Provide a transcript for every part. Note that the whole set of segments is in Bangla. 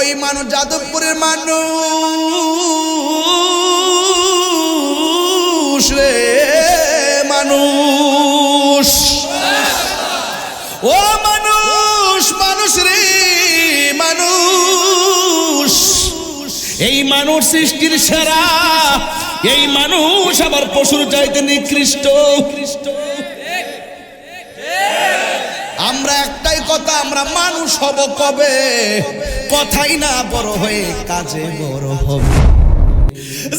ওই মানুষ যাদবপুরের মানুষ রে মানুষ, ও মানুষ, মানুষ রে মানুষ, এই মানুষ সৃষ্টির সেরা, এই মানুষ আবার পশুর চাইতে নিকৃষ্ট। আমরা একটাই কথা, আমরা মানুষ হব কবে? কথাই না বড় হয়ে কাজে বড় হবে।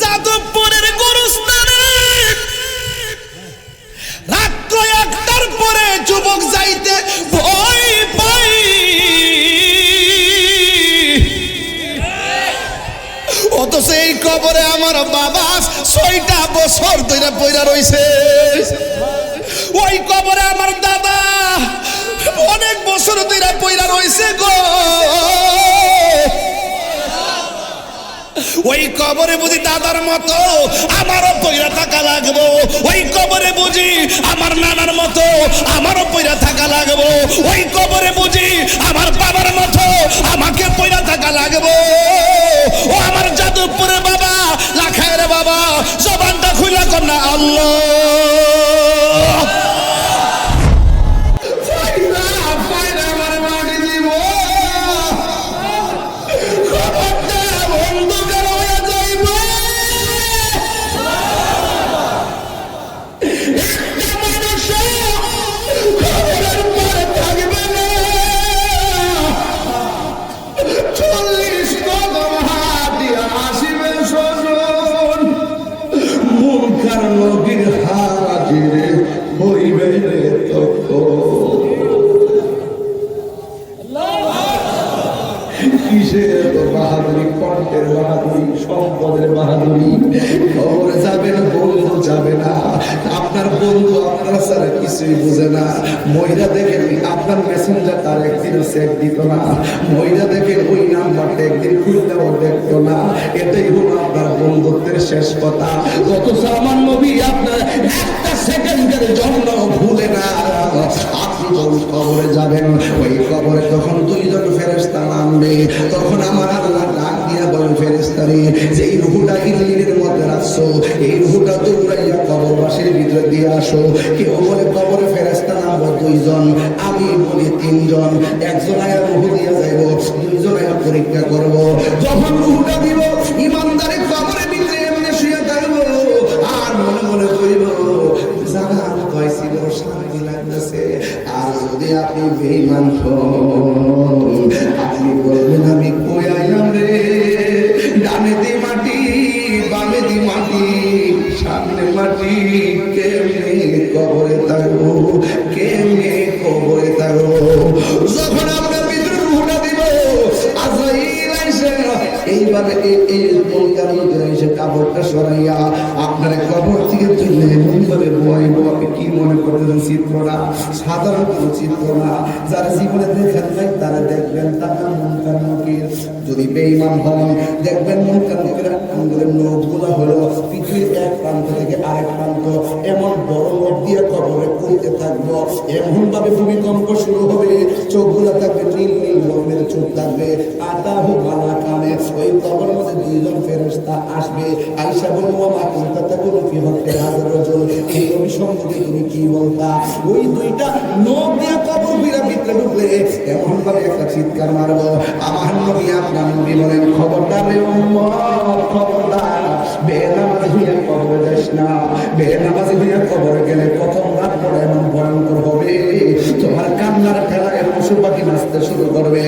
যাদবপুরের গুরুস্থানে রাত্র 1টার পরে যুবক যাইতে ভয় পাই, অথচ এই কবরে আমার বাবা 6টা বছর ধরে পইরা রইছে। ওই কবরে আমার দাদা অনেক বছর ধরে পইরা রইছে গো। ওই কবরে বুঝি দাদার মতো আমারও পইরা থাকা লাগবো, ওই কবরে বুঝি আমার নানার মতো আমারও পইরা থাকা লাগবো, ওই কবরে বুঝি আমার বাবার মতো আমাকে পইরা থাকা লাগবো। ও আমার যাদবপুরের বাবা, লাখায়ের বাবা, জবানটা খুলে কর না আল্লাহ। বাহাদুরি, কণ্ঠের বাহাদুরি, সম্পদের বাহাদুরি। খবরে যাবে না, বন্ধু যাবে না, আপনার বন্ধু আপনার ছাড়া কিছুই বুঝে না। মহিলা দেখেন আপনার মেসেঞ্জার তার একদিন চেক দিত না, মহিলা দেখেন ওই নাম্বারটা একদিন খুলতেও দেখতো না। এটাই হলো আপনার বন্ধুত্বের শেষ কথা। অথচ আমার নবী আপনার একটা সেকেন্ডের জন্য ভুলে না। আপনি যখন কবরে যাবেন, ওই কবরে তখন 2জন ফেরেশতা নামবে, তখন আমার আল্লাহ ডাক দিয়া বলেন, ফেরেশতারে যে এই রূহটা ইল্লিনের মধ্যে রাখছো, এই রূহটা দৌড়াইয়া কবরবাসীর ভিতরে দিয়ে আসো। কেউ বলে কবরে ফেরেশতা নামবো 2জন, আমি বলি 3জন। একজন আয়া রূহ দিয়া যাইব, 2জন আয়া পরীক্ষা করব। যখন রূহটা দিব, ইমানদারি কবরে ভিতরে এমনি শুয়ে থাকবো আর মনে মনে করিব জানা পাইছি বড় শান্তি লাগতেছে। আর যদি আপনি বেঈমান হন, আপনি বলবেন আমি কই আইলাম রে, ডানে দি মাটি, বামে দি মাটি, সামনে মাটি, কেমনে কবরে থাকবো, কেমনে কবরে থাকবো। যখন আপনার ভিতরে রূহটা দিব, আজরাইল আইসে এইভাবে এই মনকার মধ্যে এসে কাপড়টা সরাইয়া আপনার কবর থেকে তুলে এমনভাবে বইব, আপনি কি মনে করতেছেন চিত্রটা? সাধারণ কোনো চিত্র না। যারা জীবনে দেখেন নাই তারা দেখবেন তার নাম মনকার নকির। যদি বেঈমান হন দেখবেন মনকার নকিরের আঙ্গুলের নখগুলা হলো পৃথিবীর এক প্রান্ত থেকে আরেক প্রান্ত, এমন বড় নখ দিয়ে কবরে পড়তে থাকবো। এমন ভাবে ভূমিকম্প শুরু হবে, চোখগুলা থাকবে নীল নীল রঙের, চোখ থাকবে আতাহু বালা কানে। ওই কবরের মধ্যে 2জন ফেরেশতা আসবে, আয়েশা বলবো মা কোনটা কোনো কি হতে হাজার রজল, এই নবী সম্পর্কে তুমি কি বলতা? ওই 2টা নখ দিয়ে কবর বিরা ভিতরে ঢুকলে এমন ভাবে একটা চিৎকার মারবো, আমার নবী আপনার নবী বলেন, খবরদার রে উম্মত, খবরদার বেনামাজি হইয়া কবরে যাস না। বেনামাজি হইয়া কবরে গেলে প্রথম রাত পরে এমন ভয়ঙ্কর হবে, তোমার কান্নার খেলায় পশু পাখি নাচতে শুরু করবে।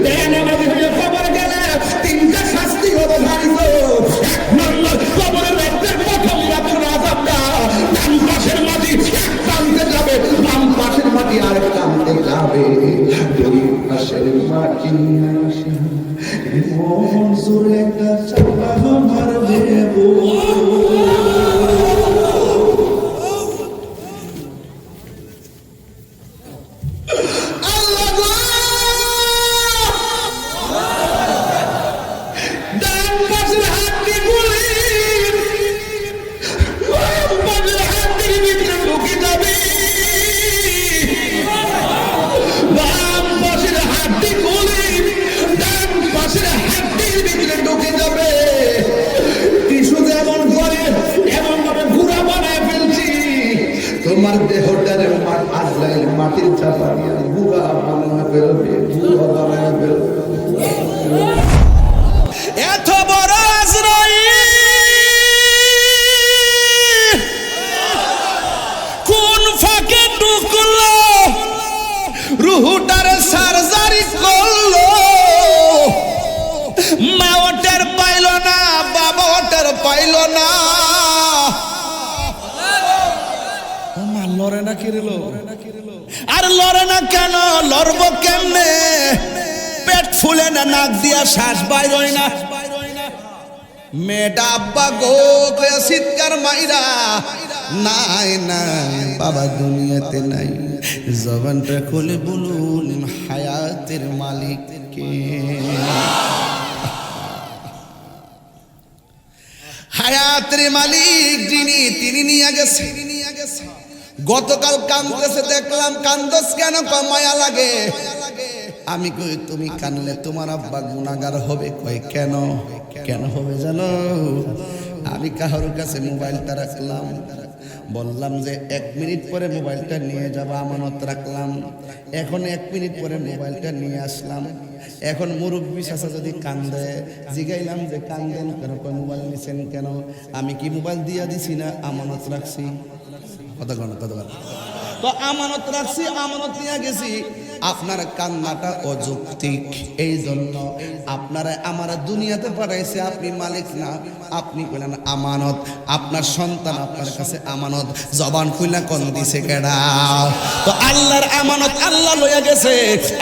বেনামাজি হইয়া কবরে গেলে 3টা শাস্তি হবে ভাই গো। 1 নম্বর, কবরের রাতের প্রথম রাতের আযাবটা ডান পাশের মাটি এক প্রান্তে যাবে, বাম পাশের মাটি আরেক প্রান্তে যাবে। 2 পাশের মাটি মন জোরে একটা চাপা মারবে গো। Should have তোমার দেহটারে আজরাইল মাটির চাপা দিয়া বুড়া বানায় ফেলবে, বুড়া বানায় ফেলবে। এত বড় আজরাইল কোন ফাঁকে ঢুকলো, রুহুটারে সার্জারি করলো, মা ওটার পাইল না, বাবা ওটার পাইল না। মা লড়ে না কিরলো, আর লড়ে না কেন, লড়ব কেমনে? পেট ফুলে না, নাক দিয়া শ্বাস বাইরই না। মেয়েটা আব্বা গো কয়ে চিৎকার মাইরা, নাই নাই বাবা দুনিয়াতে নাই। জবানটা খুলে বলুন হায়াতের মালিক কে? হায়াতের মালিক যিনি, তিনি নিয়ে গেছে। গতকাল কান্দতেছে দেখলাম, কান্দস কেন? মায়া লাগে। আমি কই তুমি কানলে তোমার আব্বা গুনাহগার হবে। কই কেন? কেন হবে জানো? আমি কাহার কাছে মোবাইলটা রাখলাম, বললাম যে 1 মিনিট পরে মোবাইলটা নিয়ে যাব, আমানত রাখলাম। এখন 1 মিনিট পরে মোবাইলটা নিয়ে আসলাম। এখন মুরব্বী চাচা যদি কান্দে, জিগাইলাম যে কান্দেন কেন? কই মোবাইল নিছেন কেন? আমি কি মোবাইল দিয়া দিছি না আমানত রাখছি? কথা কন। তো আমানত রাখছি, আমানত নিয়ে গেছি। আপনার কান্নাটা অযৌক্তিক। এই জন্য আপনারা আমার দুনিয়াতে পাঠাইছে, আপনি মালিক না, আপনি কইলেন আমানত। আপনার সন্তান আপনার কাছে আমানত। জবান খুইলা কোন দিছে কেডা? তো আল্লাহর আমানত আল্লাহ লইয়া গেছে।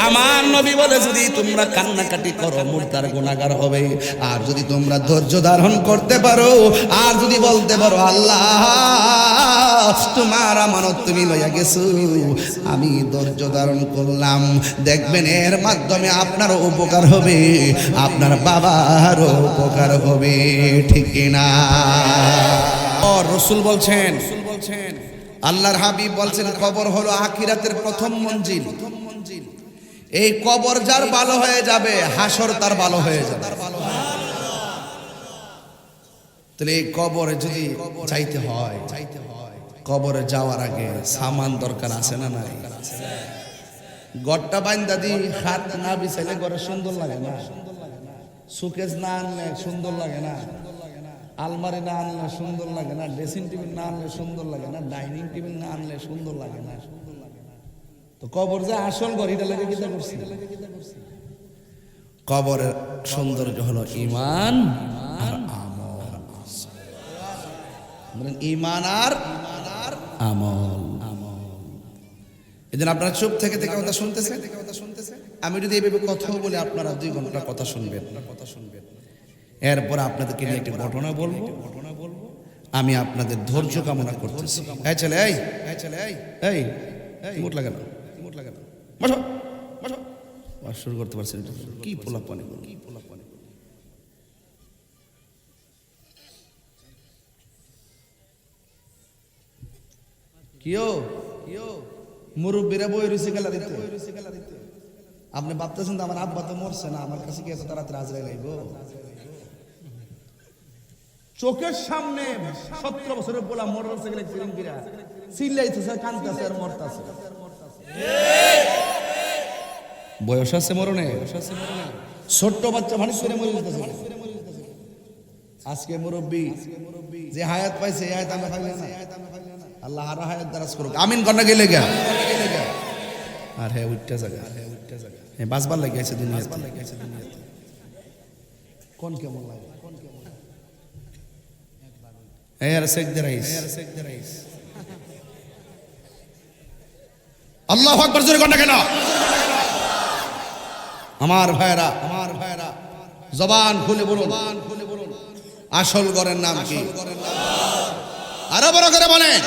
আমার নবী বলে যদি তোমরা কান্নাকাটি করো মুর্দার গুনাহগার হবে। আর যদি তোমরা ধৈর্য ধারণ করতে পারো, আর যদি বলতে পারো আল্লাহ তোমার আমানত তুমি লইয়া গেছো, আমি ধৈর্য ধারণ করলাম, দেখবেন এর মাধ্যমে আপনারও উপকার হবে, আপনার বাবারও উপকার হবে। ঠিক না? রাসূল বলছেন, আল্লাহর হাবিব বলছেন, কবর হলো আখিরাতের প্রথম মঞ্জিল। এই কবর যার ভালো হয়ে যাবে, হাসর তার ভালো হয়ে যাবে। তাহলে এই কবরে যদি যাইতে হয়, কবরে যাওয়ার আগে সামান দরকার আছে না নাই? গড়টা বাইন্দা দি হাত না বিছাইলে ঘরে সুন্দর লাগে না, সুকেস না আনলে সুন্দর লাগে না, আলমারি না আনলে সুন্দর লাগে না, ড্রেসিং টেবিল না আনলে সুন্দর লাগে না, ডাইনিং টেবিল না আনলে সুন্দর লাগে না। তো কবর যে আসল ঘর, এটা লাগে কিতা করছি? কবরের সৌন্দর্য হলো ঈমান আর আমল। বলেন ঈমান আর আমল। এদিন আপনারা চুপ থেকে কথা শুনতেছেন। আমি যদি এইভাবে কথা বলে আপনারা 2 ঘন্টা কথা শুনবেন। এরপর আপনাদেরকে নিয়ে একটি ঘটনা বলবো। আমি আপনাদের ধৈর্য কামনা করতেছি। এই ছেলে, এই মুট লাগে না, বসো বসো। শুরু করতে পারছেন? কি পোলাপানি, কি পোলাপানি। কিও মুরব্বীরা বই রয়েছে গেলা দিতে। আপনি ভাবতেছেন তো আমার আব্বা তো মরছে না, আমার কাছে কি এত তাড়াতাড়ি আজরাইল আইব? চোখের সামনে 17 বছরের পোলা মোটরসাইকেল অ্যাক্সিডেন্ট কইরা চিল্লাইতেছে, কাঁদতেছে আর মরতাছে। বয়স আছে মরণে, ছোট্ট বাচ্চা মানুষ করে মরে যেতেছে। আজকে মুরব্বী যে হায়াত পাইছে, এই হায়াত আমরা পাইলাম না। আল্লাহ আরো হায়াত দারাজ করুক, আমিন। কন্যা গেলে গা আর হ্যাঁ উঠতে জায়গা, হ্যাঁ বাঁচবার লাগিয়েছে দুনিয়াতে। কোন কেমন লাগে? আল্লাহু আকবার জোরে কন্যা কেন? আমার ভাইরা জবান খুলে বলুন, আসল ঘরের নাম কি? আরো বড় করে বলেন।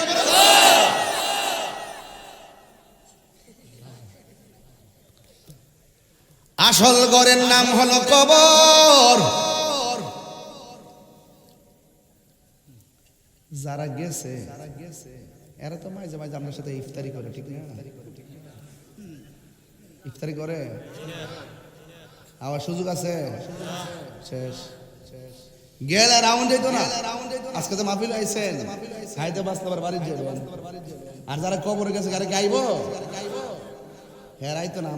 আসল ঘরের নাম হলো কবর। যারা গেছে এরা তো মাঝে মাঝে আপনার সাথে ইফতারি করে, ঠিক না? ইফতারি করে, আবার সুযোগ আছে? শেষ। গেলে রাউন্ড যেত না। আজকে তো মাহফিল আইছেন, খাইতে বাঁচতে আবার বাড়ির যাবেন। আর যারা কবরে গেছে গাড়ি গাইব হেরাই তো না,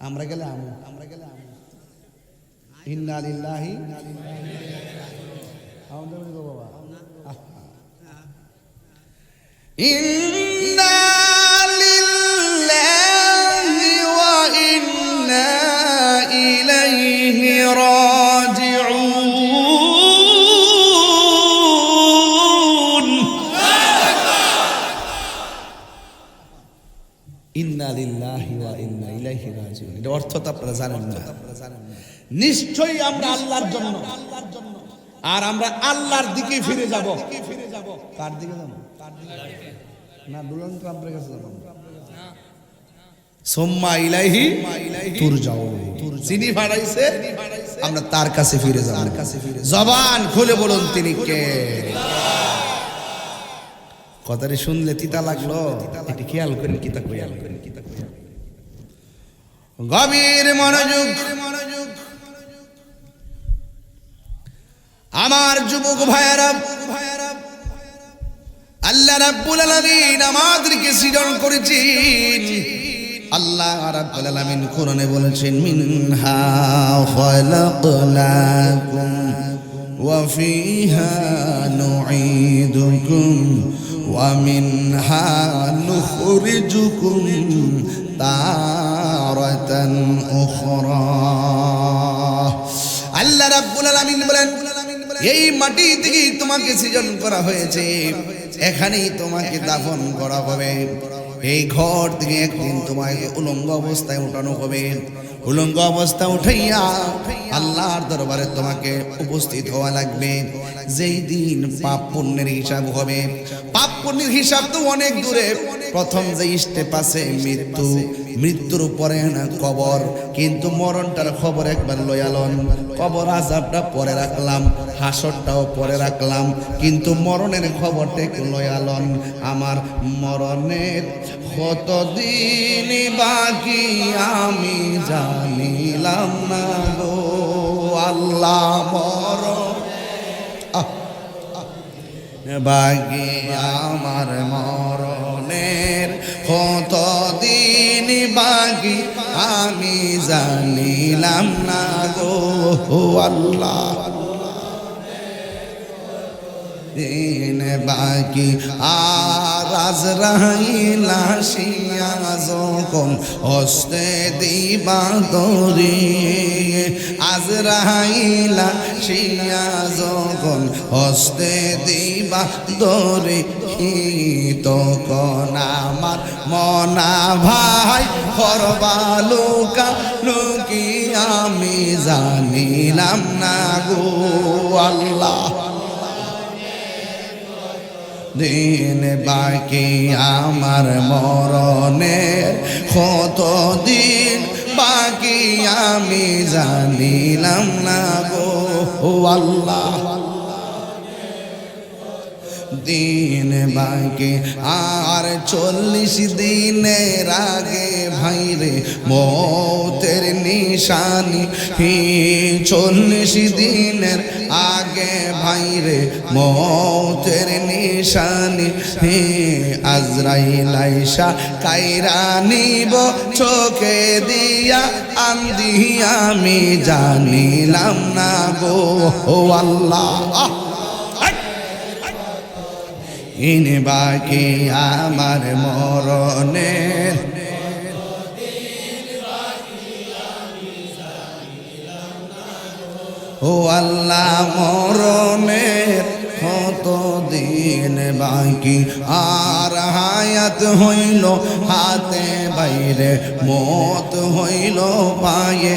আমরা গেলে ইন্না লিল্লাহি ইন্না লিল্লাহি ওয়া ইন্না ইলাইহি রাজিউন। ইন্না লিল্লাহি ওয়া ইন্না ইলাইহি রাজিউন, এর অর্থ তো আপনারা জানেন না। নিশ্চয়ই আমরা আল্লাহর জন্য, আর আমরা আল্লাহর দিকে ফিরে যাব। কার দিকে যাব? না ডোনাল্ড ট্রাম্পের কাছে যাব। সুম্মা ইলাইহি তুরজাউন, যিনি বানাইছে আমরা তার কাছে ফিরে যাব। জবান খুলে বলুন তিনি কে। কথাটি শুনলে তিতা লাগলো, এটি খেয়াল করেন কিতা খেয়াল করেন কিতা গভীর মনোযোগ। আমার যুবক ভাইয়েরা, আল্লাহ রাব্বুল আলামিন আমাদেরকে সৃজন করেছেন। আল্লাহ রাব্বুল আলামিন কোরআনে বলেছেন, মিনহা খালাকনাকুম ওয়া ফিহা নুঈদুকুম ওয়া মিনহা নুখরিজুকুম তারাতান উখরা। আল্লাহ রাব্বুল আলামিন বলেন, এই মাটি থেকে তোমাকে সৃজন করা হয়েছে, এখানেই তোমাকে দাফন করা হবে। এই ঘর থেকে একদিন তোমাকে উলঙ্গ অবস্থায় উঠানো হবে। উলঙ্গ অবস্থা উঠাইয়া আল্লাহর দরবারে তোমাকে উপস্থিত হওয়া লাগবে। যেই দিন পাপ পুণ্যের হিসাব হবে। পাপ পুণ্যের হিসাব তো অনেক দূরে। প্রথম যে স্টেপ আছে মৃত্যু, মৃত্যুর উপরে না কবর, কিন্তু মরণটার খবর একবার লয়ালন। কবর আযাবটা পরে রাখলাম, হাসরটাও পরে রাখলাম, কিন্তু মরণের খবরটা একটু লয়ালন। আমার মরণের কতদিন বাকি আমি জানিলাম না গো আল্লাহ। মরণ বাকি আমার মরণের কতদিন বাকি আমি জানিলাম না গো আল্লাহ। দিন বাকি আর আজরাইল আসিয়া যখন হস্তে দিবা দরি, আজরাইল আসিয়া যখন হস্তে দিবা দরি, তখন আমার মনা ভাই করবালুকা লুকি আমি জানিলাম না গো আল্লাহ। দিন বাকি আমার মরণের কতদিন বাকি আমি জানিলাম না গো আল্লাহ। দিন বাকি আর 40 দিনের আগে ভাইরে মৌতের নিশানি। 40 দিনের আগে ভাইরে মৌতের নিশানি। আজরাইল আইসা কাইরা নিব চোখে দিয়া আন্দি আমি জানিলাম না গো আল্লাহ। ইন বাকি আমার মরণের ও আল্লাহ, মরণের কতদিন বাকি আর হায়াত হইল হাতে বাইরে মত হইল পায়ে।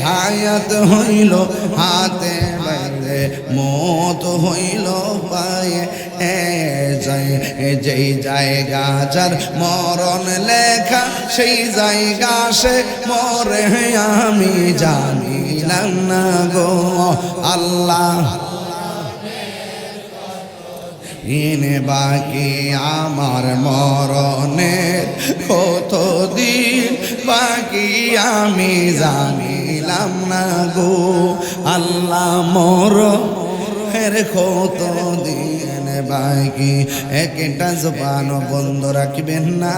হায়াত হইল হাতে বাইরে মত হইল পায়ে। যেই জায়গা যার মরণ লেখা সেই জায়গা সে মরে আমি জানিলাম না গো আল্লাহ। ইন বাকি আমার মরণের কতদিন বাকি আমি জানিলাম পাইলাম না গো আল্লাহ মোর হের কত দিন বাকি একটা জবান বন্ধ রাখবেন না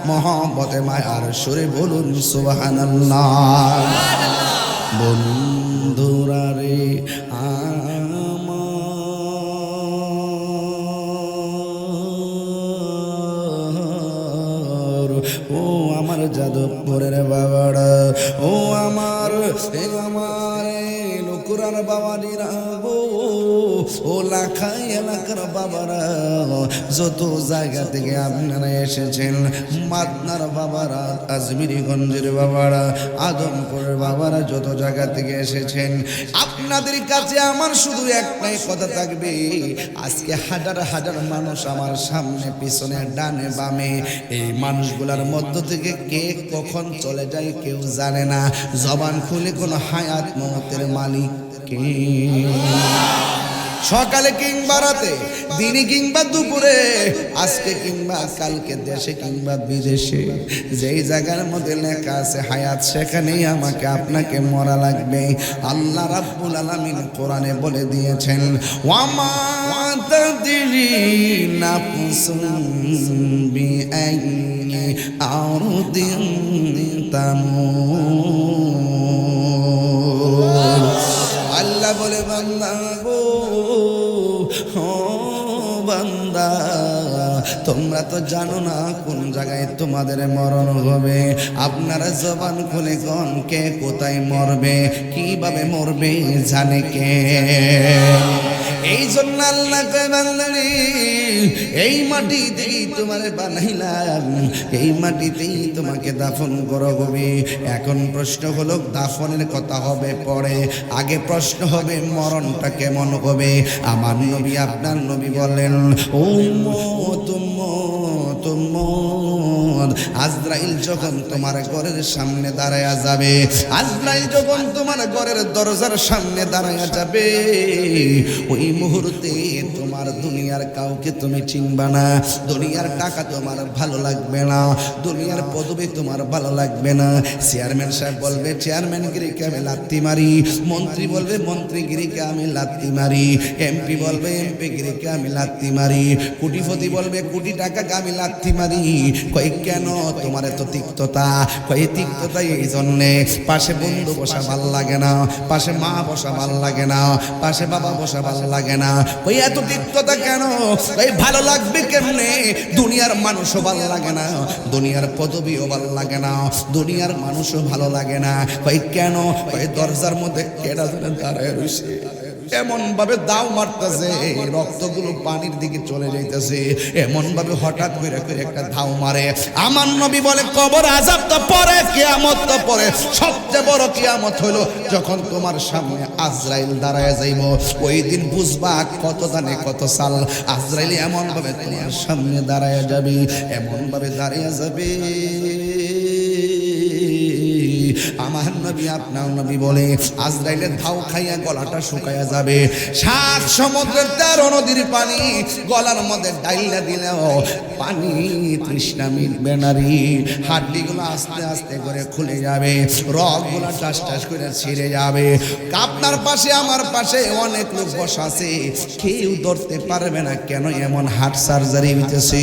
মহব্বতে মায়ার সুরে বলুন সুবহানাল্লাহ বন্ধুরা রে ও আমার যাদবপুরের বাবারা ও আমার লোকুরার বাবারা গো ও লাখাই এলাকার বাবারা যত জায়গা থেকে আপনারা এসেছেন মাদনার বাবারা আজমিরিগঞ্জের বাবারা আদমপুরের বাবারা যত জায়গা থেকে এসেছেন আপনাদের কাছে আমার শুধু একটাই কথা থাকবে আজকে হাজার হাজার মানুষ আমার সামনে পিছনে ডানে বামে এই মানুষগুলোর মধ্য থেকে কে কখন চলে যায় কেউ জানে না জবান খুলে কোন হায়াত মওতের মালিক কে সকালে কিংবা রাতে দিনে কিংবা দুপুরে আজকে কিংবা কালকে দেশে কিংবা বিদেশে যেই জায়গার মধ্যে লেখা আছে হায়াত সেখানেই আমাকে আপনাকে মরা লাগবে আল্লাহ রাব্বুল আলামিন কোরআনে বলে দিয়েছেন ওয়ামা তাদরি নাফসুন বিআইয়ি আরদিন তামুত আল্লাহ বলে বান্দা গো ও বান্দা তোমরা তো জানো না কোন জায়গায় তোমাদের মরণ হবে আপনারা জবান খুলে কোন কে কোথায় মরবে কিভাবে মরবে জানে কে এই জন্য আল্লাহ কয় বান্দারে এই মাটিতেই তোমার বানাইলাম এই মাটিতেই তোমাকে দাফন করা হবে এখন প্রশ্ন হলো দাফনের কথা হবে পরে আগে প্রশ্ন হবে মরণটা কেমন হবে আমার নবী আপনার নবী বলেন ও আজরাইল যখন তোমার ঘরের সামনে দাঁড়ায়া যাবে আজরাইল যখন তোমার ঘরের দরজার সামনে দাঁড়ায়া যাবে ওই মুহূর্তে তোমার দুনিয়ার কাউকে তুমি চিনবা না দুনিয়ার টাকা তোমার ভালো লাগবে না দুনিয়ার পদবি তোমার ভালো লাগবে না চেয়ারম্যান সাহেব বলবে চেয়ারম্যানগিরিকে আমি লাত্তি মারি মন্ত্রী বলবে মন্ত্রীগিরিকে আমি লাত্তি মারি এমপি বলবে এমপিগিরিকে আমি লাত্তি মারি কোটিপতি বলবে কোটি টাকাকে আমি লাত্তি মারি কই কেন তোমার এত তিক্ততা কই তিক্ততা এই জন্যে পাশে বন্ধু বসা ভাল লাগে না পাশে মা বসা ভাল লাগে না পাশে বাবা বসা ভাল লাগে না কই এত তিক্ততা কেন কই ভালো লাগবে কেমনে দুনিয়ার মানুষও ভালো লাগে না দুনিয়ার পদবিও ভালো লাগে না দুনিয়ার মানুষও ভালো লাগে না কই কেন কই দরজার মধ্যে কেডা যেন দাঁড়ায় রইছে এমন ভাবে দাও মারতেছে রক্তগুলো পানির দিকে চলে যাইতেছে এমন ভাবে হঠাৎ করে করে একটা ধাও মারে আমার নবী বলে কবর আযাব তো পরে কিয়ামত তো পরে সবচেয়ে বড় কিয়ামত হলো যখন তোমার সামনে আজরাইল দাঁড়ায় যাইব ওই দিন বুঝবা কত দানে কত সাল আজরাইল এমন ভাবে তোমার সামনে দাঁড়ায় যাবে এমন ভাবে দাঁড়িয়ে যাবে আমার নবী আপনার নবী বলে আজরাইলের ধাও খাইয়া গলাটা শুকায়া যাবে 7 সমুদ্রের 13 নদীর পানি গলার মধ্যে ডাইলা দিলেও পানি তৃষ্ণা মিটবে না রে হাড্ডিগুলো আস্তে আস্তে করে খুলে যাবে রগগুলো টাস টাস করে ছিঁড়ে যাবে আপনার পাশে আমার পাশে অনেক লোক বসা আছে কেউ ধরতে পারবে না কেন এমন হার্ট সার্জারি হইতেছে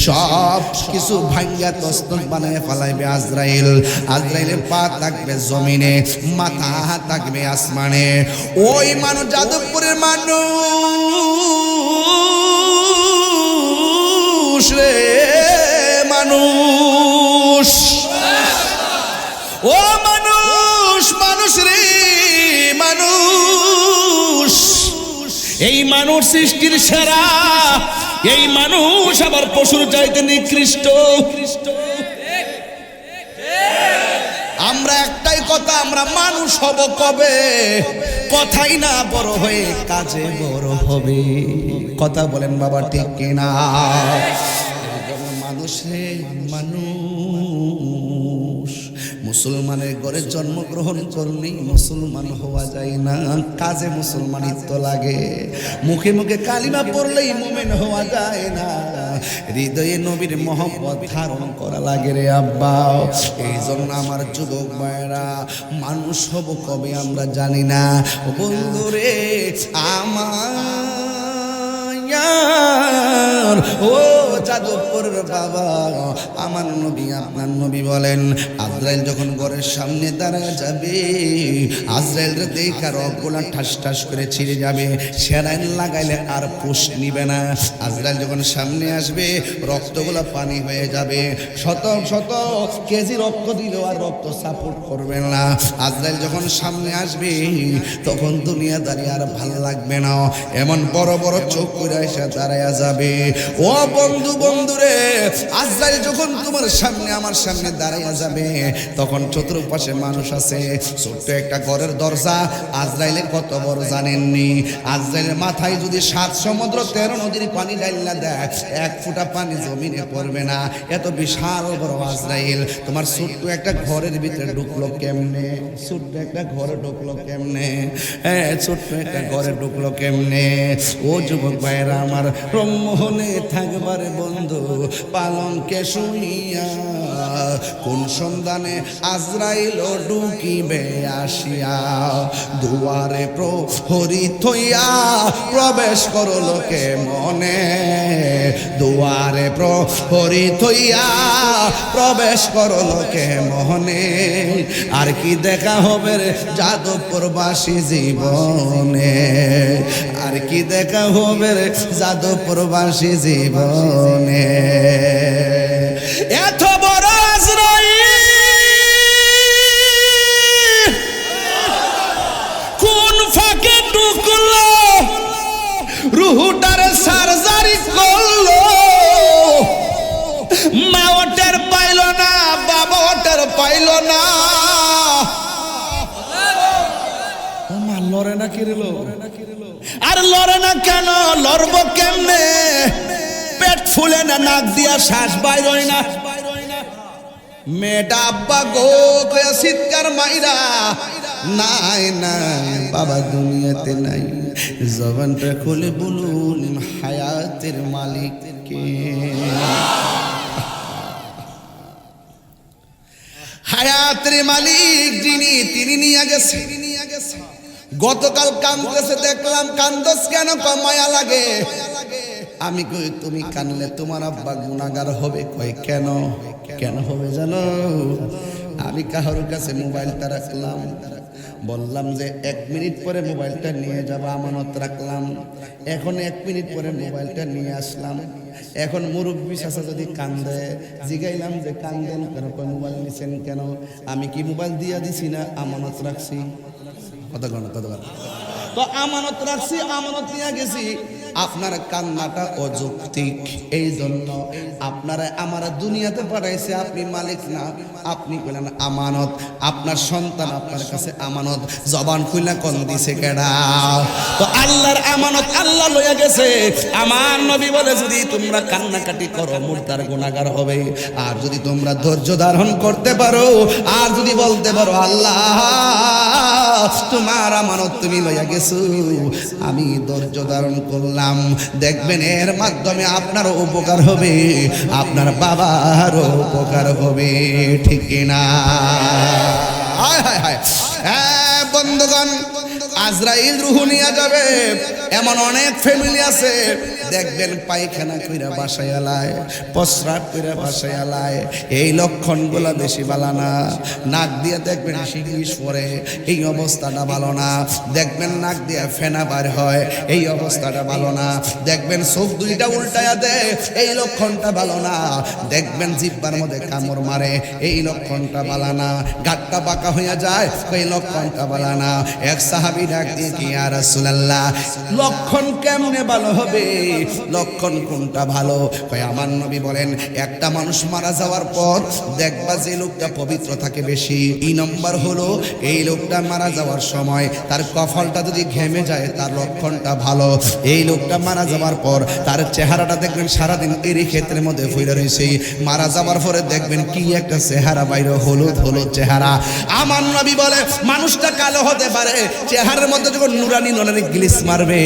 সব কিছু ভাঙ্গা তস্তত বানায় ফেলাইবে আজরাইল আজরাইলের পা থাকবে জমিনে মাথা থাকবে আসমানে ওই মানুষ যাদবপুরের মানুষ রে মানুষ ও মানুষ মানুষ রে মানুষ এই মানুষ সৃষ্টির সেরা এই মানুষ আবার পশুর চাইতে নিকৃষ্ট আমরা একটাই কথা আমরা মানুষ হব কবে কথাই না বড় হয়ে কাজে বড় হবে কথা বলেন বাবা ঠিক কিনা মানুষে মানুষ মুসলমানের ঘরে জন্মগ্রহণ করলেই মুসলমান হওয়া যায় না কাজে মুসলমানিত্ব লাগে মুখে মুখে কালিমা পড়লেই মুমিন হওয়া যায় না হৃদয়ে নবীর মহব্বত ধারণ করা লাগে রে আব্বা। এই জন্য আমার যুবক ভাইরা, মানুষ হব কবে আমরা জানি না। বন্ধুরে আমার ও যাদবপুরের বাবা, আমার নবী আপনার নবী বলেন, আজরাইল যখন ঘরের সামনে দাঁড়ায় যাবে, আজরাইলের দেখা রগগুলা ঠাস ঠাস করে ছিঁড়ে যাবে। সেলাইন লাগাইলে আর পুষ নিবে না। আজরাইল যখন সামনে আসবে, রক্তগুলা পানি হয়ে যাবে। শত শত কেজি রক্ত দিলেও আর রক্ত সাপোর্ট করবে না। আজরাইল যখন সামনে আসবে, তখন দুনিয়াদারি আর ভালো লাগবে না। এমন বড় বড় চোখ করে এসে দাঁড়ায়া যাবে। ও বন্ধু, বন্ধুরে, আজরাইল যখন তোমার সামনে আমার সামনে দাঁড়াইয়া যাবে, তখন চতুর্পাশে মানুষ আছে। ছোট্ট একটা ঘরের দরজা। আজরাইলে কত বড় জানেননি? আজরাইলের মাথায় যদি 7 সমুদ্র 13 নদীর পানি ঢাইলা দেয়, 1 ফোঁটা পানি জমিনে পড়বে না। এত বিশাল বড় আজরাইল তোমার ছোট্ট একটা ঘরের ভিতরে ঢুকলো কেমনে? ছোট্ট একটা ঘরে ঢুকলো কেমনে? হ্যাঁ, ছোট্ট একটা ঘরে ঢুকলো কেমনে? ও যুবক ভাইরা আমার, রম্মোহনে থাকবারে বন্ধু পালঙ্কে শুইয়া, কোন সন্ধানে আজরাইল ঢুকিবে আসিয়া। দুয়ারে প্রহরী থইয়া প্রবেশ করলো কে মনে, দুয়ারে প্রহরী থইয়া প্রবেশ করলো কে মনে। আর কি দেখা হবে রে যাদবপুরবাসী জীবনে, আর কি দেখা হবে রে যাদবপুরবাসী জীবনে। এত বড় আজরাইল কোন ফাঁকে ঢুকলো, রুহুটারে সার্জারি করলো। মা ওটার পাইল না, বাবা ওটার পাইল না। মা লড়ে না, কিরলো আর লড়ে না কেন? লড়বো কেমনে? পেট ফুলে না, নাক দিয়া শ্বাস বাইর হয় না। মেয়েটা আব্বা গো কয়া চিৎকার মাইরা, নাই নাই বাবা দুনিয়াতে নাই। জবানটা খুলে বলুন হায়াতের মালিক কে? হায়াতের মালিক যিনি, তিনি নিয়ে গেছে। গতকাল কান্দতেছে দেখলাম। কান্দস কেন? মায়া লাগে। আমি কই তুমি কানলে তোমার আব্বা গুনাহগার হবে। কই কেন? কেন হবে জানো? আমি কাহার কাছে মোবাইলটা রাখলাম, বললাম যে 1 মিনিট পরে মোবাইলটা নিয়ে যাব, আমানত রাখলাম। এখন 1 মিনিট পরে মোবাইলটা নিয়ে আসলাম। এখন মুরব্বী চাচা যদি কান্দে, জিগাইলাম যে কান্দেন কেন? মোবাইল নিছেন কেন? আমি কি মোবাইল দিয়া দিছি না আমানত রাখছি? কত তো আমানত রাখছি, আমানত নিয়ে গেছি। আপনার কান্নাটা অযৌক্তিক। এই জন্য আপনারা আমার দুনিয়াতে পাঠাইছে, আপনি মালিক না, আপনি বলেন আমানত। আপনার সন্তান আপনার কাছে আমানত। জবান খুইলা কোন দিছে কেডা? তো আল্লাহর আমানত আল্লাহ লইয়া গেছে। আমার নবী বলে, যদি তোমরা কান্নাকাটি করো মুর্দার গুনাহগার হবে। আর যদি তোমরা ধৈর্য ধারণ করতে পারো, আর যদি বলতে পারো আল্লাহ তোমার আমানত তুমি লইয়া গেছো, আমি ধৈর্য ধারণ করলাম, দেখবেন এর মাধ্যমে আপনারও উপকার হবে, আপনার বাবারও উপকার হবে। ঠিক না? হায় হায় হায়। হ্যাঁ বন্ধুগণ, আজরাইল রূহ নিয়ে যাবে। এমন অনেক ফ্যামিলি আছে, দেখবেন পায়খানা কইরা বাসায় আলায়, প্রস্রাব কইরা বাসায় আলায়। এই লক্ষণগুলা বেশি ভালো না। নাক দিয়ে দেখবেন শিংলিশ পরে, এই অবস্থাটা ভালো না। দেখবেন নাক দিয়ে ফেনা বার হয়, এই অবস্থাটা ভালো না। দেখবেন চোখ দুইটা উল্টায়া দেয়, এই লক্ষণটা ভালো না। দেখবেন জিহ্বার মধ্যে কামড় মারে, এই লক্ষণটা ভালো না। গাটটা বাঁকা হইয়া যায়, এই লক্ষণটা ভালো না। এক সাহাবী ডাক দিয়ে কি ইয়া রাসূলুল্লাহ, লক্ষণ কেমনে ভালো হবে? লক্ষণ কোনটা ভালো? কয় আমার নবী বলেন, একটা মানুষ মারা যাওয়ার পর দেখবা যে লোকটা পবিত্র থাকে বেশি। 2 নম্বর হলো, এই লোকটা মারা যাওয়ার সময় তার কপালটা যদি ঘেমে যায়, তার লক্ষণটা ভালো। এই লোকটা মারা যাওয়ার পর তার চেহারাটা দেখবেন সারাদিন এরই ক্ষেত্রের মধ্যে ফুলে রয়েছে। মারা যাওয়ার পরে দেখবেন কি একটা চেহারা বাইরে, হলুদ হলুদ চেহারা। আমার নবী বলে, মানুষটা কালো হতে পারে, চেহারার মধ্যে যখন নুরানি নুরানি গ্লিস মারবে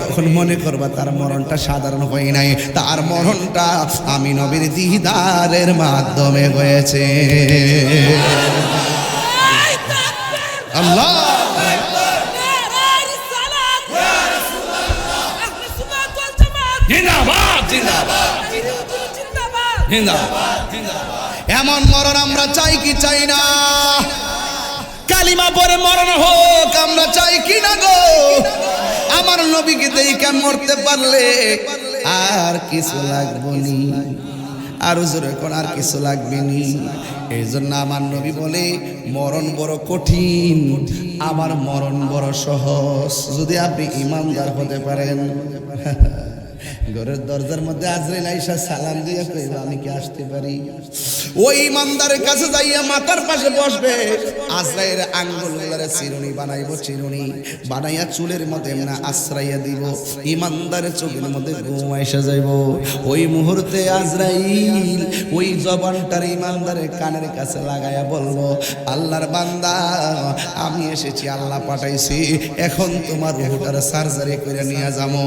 তখন মনে করবা তার মরণটা সাধারণ হয় নাই, তার মরণটা আমি নবীর দিদারের মাধ্যমে হয়েছে। আল্লাহ জিন্দাবাদ জিন্দাবাদ জিন্দাবাদ। এমন মরণ আমরা চাই কি চাই না? কালিমা পরে মরণ হোক আমরা চাই কি না গো? আমার নবীকে দেখে মরতে পারলে আর কিছু লাগবে নি, আরো জোরে কোন আর কিছু লাগবে নি। এই জন্য আমার নবী বলে মরণ বড় কঠিন, আমার মরণ বড় সহজ যদি আপনি ইমানদার হতে পারেন। ঘরের দরজার মধ্যে আজরাইল আইসা সালাম দিয়ে কইবা আমি কি আসতে পারি? ওই ইমানদারের কাছে যাইয়া মাথার পাশে বসবে, আজরাইলের আঙ্গুলগুলোরে চিরুনি বানাইবো, চিরুনি বানাইয়া চুলের মধ্যে না আশ্রাইয়া দিব, ইমানদারের চোখের মধ্যে ঘুম আইসা যাইব। ওই মুহূর্তে আজরাইল ওই জবানটার ইমানদারের কানের কাছে লাগাইয়া বলবো, আল্লাহর বান্দা আমি এসেছি, আল্লাহ পাঠাইছি, এখন তোমার রুহটার সার্জারি করে নিয়ে যাবো।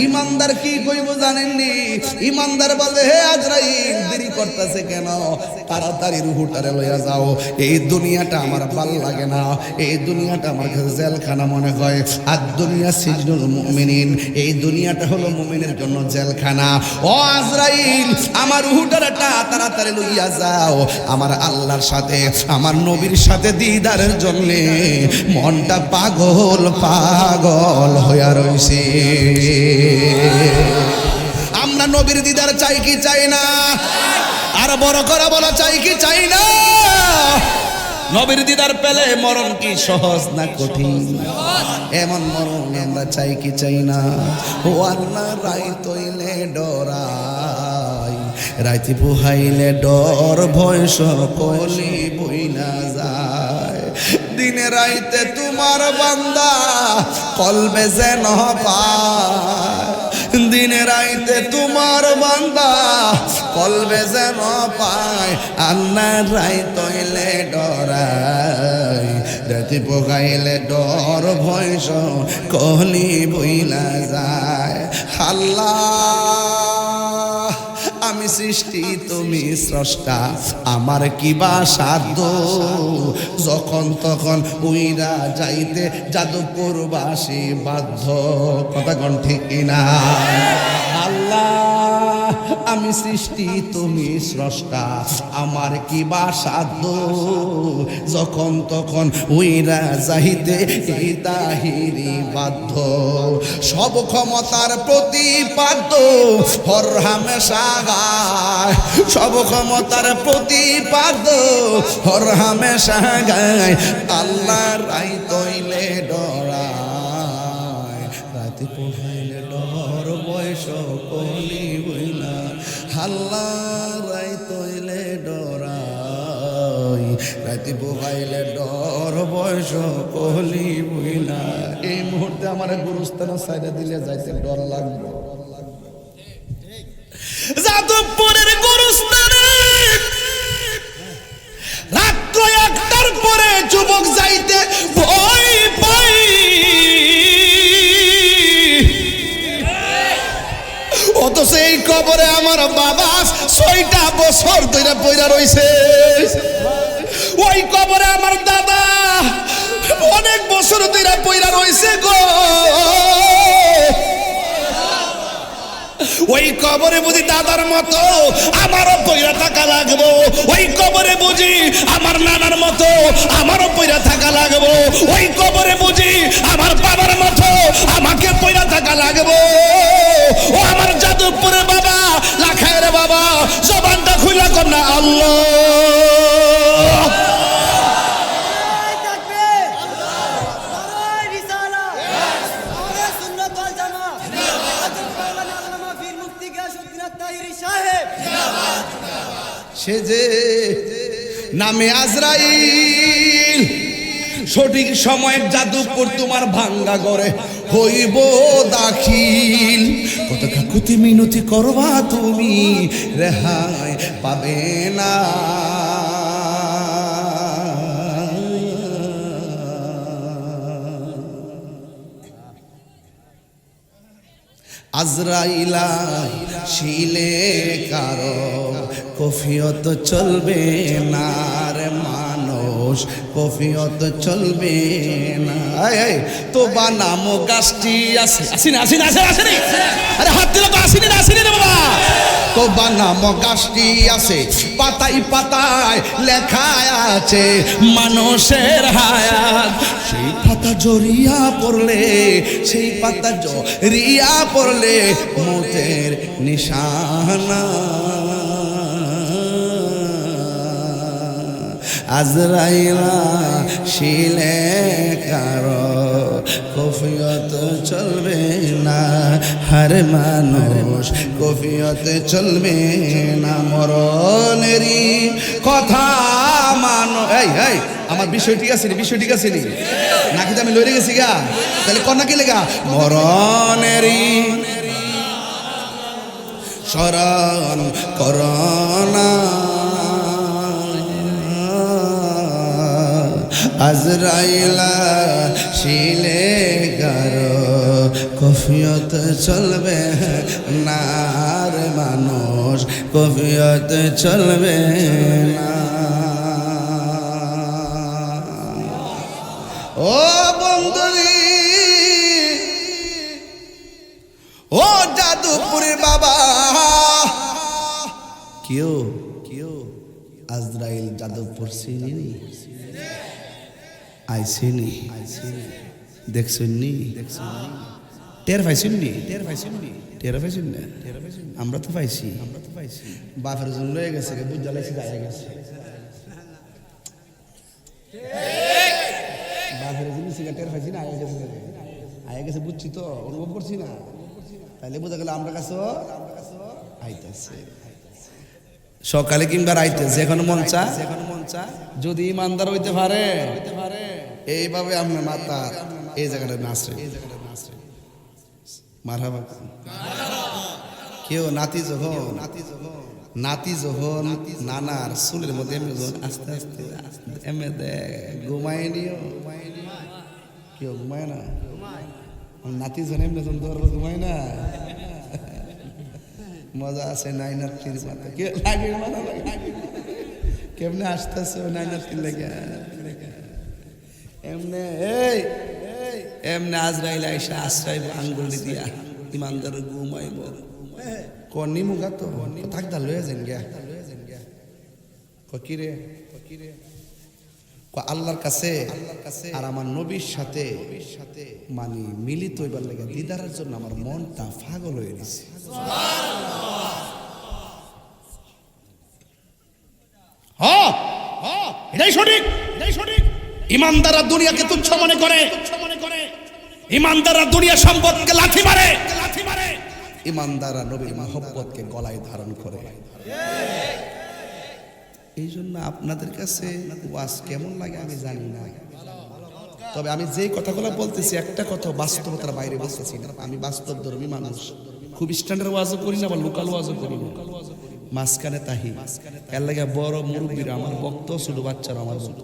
ইমানদার কি কইব জানেননি? ইমানদার বলে, হে আজরাইল দেরি করতেছে কেন? তাড়াতাড়ি রুহটারে লইয়া যাও, এই দুনিয়াটা আমার ভাল লাগে না, এই দুনিয়াটা আমার কাছে জেলখানা মনে হয়। আর দুনিয়া সিজনুল মুমিনিন, এই দুনিয়াটা হলো মুমিনের জন্য জেলখানা। ও আজরাইল আমার রুহটারে তাড়াতাড়ি লইয়া যাও, আমার আল্লাহর সাথে আমার নবীর সাথে দিদারের জন্য মনটা পাগল পাগল হইয়া রইছে। আমরা নবীর দিদার চাই কি চাই না? আর বড় করে বলা চাই কি চাই না? নবীর দিদার পেলে মরণ কি সহজ না কঠিন? এমন মরণ আমরা চাই কি চাই না? ও আল্লাহ রাই তৈলে ডরাই, রাইতে পুহাইলে ডর ভয় সকলি বই না যায়। দিনে রাইতে তোমার বান্দা কলবে যেন পায়, দিনে রাইতে তোমার বান্দা কলবে যেন পায়। আল্লাহ রাই তৈলে ডরাই, রাতে পোকাইলে ডর ভয় কলি বইলা যায়। আল্লাহ আমি সৃষ্টি তুমি স্রষ্টা, আমার কিবা সাধ্য? যখন তখন উইরা যাইতে যাদবপুরবাসী বাধ্য। কথা কোন ঠিক কিনা? আল্লাহ আমি সৃষ্টি তুমি স্রষ্টা, আমার কিবা সাধ্য? যখন তখন উইরা যাইতে এই তাহিরি বাধ্য। সব ক্ষমতার প্রতিপাদ্য হর হামেশা গায়, সব ক্ষমতার প্রতিপাদ্য হর হামেশা গায়। আল্লাহ রাই তৈলে ডরায়, রাতে পোহাইলে ডর বয়স কলি বইলা। আল্লাহ রাই তৈলে ডরাই, রাতে পোহাইলে ডর বয়স কলি বইলা। এই মুহূর্তে আমার গুরুস্থান সাইডে দিলে যাইতে ডর লাগবে। যাদবপুরের গুরুস্থানে রাত্র 1টার পরে যুবক যাইতে ভয় পাই। অথচ এই কবরে আমার বাবা 6টা বছর ধরে পইরা রইছে। ওই কবরে আমার দাদা অনেক বছর ধরে পইরা রইছে গো। ওই কবরে বুঝি দাদার মতো আমারও পয়রা থাকা লাগবো, ওই কবরে বুঝি আমার নানার মতো আমারও পয়রা থাকা লাগবো, ওই কবরে বুঝি আমার বাবার মতো আমাকে পয়রা থাকা লাগবো। ও আমার যাদবপুরের বাবা, লাখায়ের বাবা, জবানটা খুলে কর না আল্লাহ। সে যে নামে আজরাইল, সঠিক সময়ে যাদবপুর তোমার ভাঙ্গা ঘরে হইব দাখিল। কত কাকুতি মিনতি করবা তুমি, রেহাই পাবে না। আজরাইলা শিলে কারো কফিয়ত চলবে না রে মানুষ, কফিয়ত চলবে না। এই তো বানাম গাছটি আছে, আসেনি আসেনি আসেনি আসেনি, আরে হাত দিলে তো আসেনি না আসেনি রে বাবা। তো বানাম গাছটি আছে, পাতায় পাতায় লেখা আছে মানুষের হায়াত। সেই পাতা জড়িয়া পড়লে, সেই পাতা জড়িয়া পড়লে মতের নিশানা। আজরাইলা শিলে কারো কফিয়ত চলবে না, হর মানুষ কফিয়ত চলবে না। মরণেরই কথা মানো। এই এই আমার বিষয় ঠিক আছে, বিষয় ঠিক আছে নাকি? আমি লড়ে গেছি গা, তাহলে কন্যা কি লেগা? মরণেরই স্মরণ করোনা, আজরাইলা শিলে কারো কফিয়ত চলবে না রে মানুষ, কফিয়ত চলবে না। ও বন্ধুরি, ও যাদবপুরের বাবা, কেউ কেউ আজরাইল যাদবপুর চিনি আইসিনি, দেখছেননি, টের পাইছেননি, টের পাইছেননি, টের পাইছেন না? আমরা তো পাইছি, আমরা তো পাইছি। বাপের জন্য লয়ে গেছে, বুঝ জ্বালাইছি গায়ে গেছে। বাপের জিনিস টের পাইছি না, আগে গেছে, আগে গেছে বুঝছি তো, অনুভব করছি না। তাইলে বোঝা গেল আমরা কাছেও আইতেছে, সকালে কিংবা রাইতেছে, এখন মন চা, যদি ইমানদার হইতে পারে এইভাবে আমি মাতা এই জায়গাটা নাচে, মারহাবা। কেউ নাতি যখন নানার চুলের মধ্যে এমনি যখন আস্তে আস্তে এমনি ঘুমায় নিও, কেউ ঘুমায় না, নাতি যখন এমনি যখন ধরো ঘুমায় না, মজা আছে। নাইনার মাথা কেউ লাগে, কেমনে আসতেছে নাইনার লেগে এমনে, এই এমনে আজরাইল আইসা আশ্রয় আঙ্গুল দিয়া ইমানদার ঘুমাইব। কনি মুগা তো থাকদা লয়ে যান গিয়া, কিরে আল্লাহর কাছে আর আমার নবীর সাথে মানে মিলিত হইবার লাগে দিদারের জন্য আমার মনটা পাগল হয়ে গেছে। এটাই সঠিক, এটাই সঠিক। ইমানদাররা দুনিয়াকে তুচ্ছ মনে করে, ইমানদাররা দুনিয়া সম্পদকে লাথি মারে, ইমানদাররা নবীর মহব্বতকে গলায় ধারণ করে। এই জন্য আপনাদের কাছে ওয়াজ কেমন লাগে আমি জানি না, তবে আমি যে কথাগুলো বলতেছি একটা কথা বাস্তবতার বাইরে বলতেছি না। আমি বাস্তবধর্মী মানুষ, খুব স্ট্যান্ডার্ড ওয়াজও করি না, আবার লোকাল ওয়াজও করি না, মাঝখানে তাহি। এর লাগে বড় মুরব্বীরা আমার বক্ত, ছোট বাচ্চারা আমার বক্ত।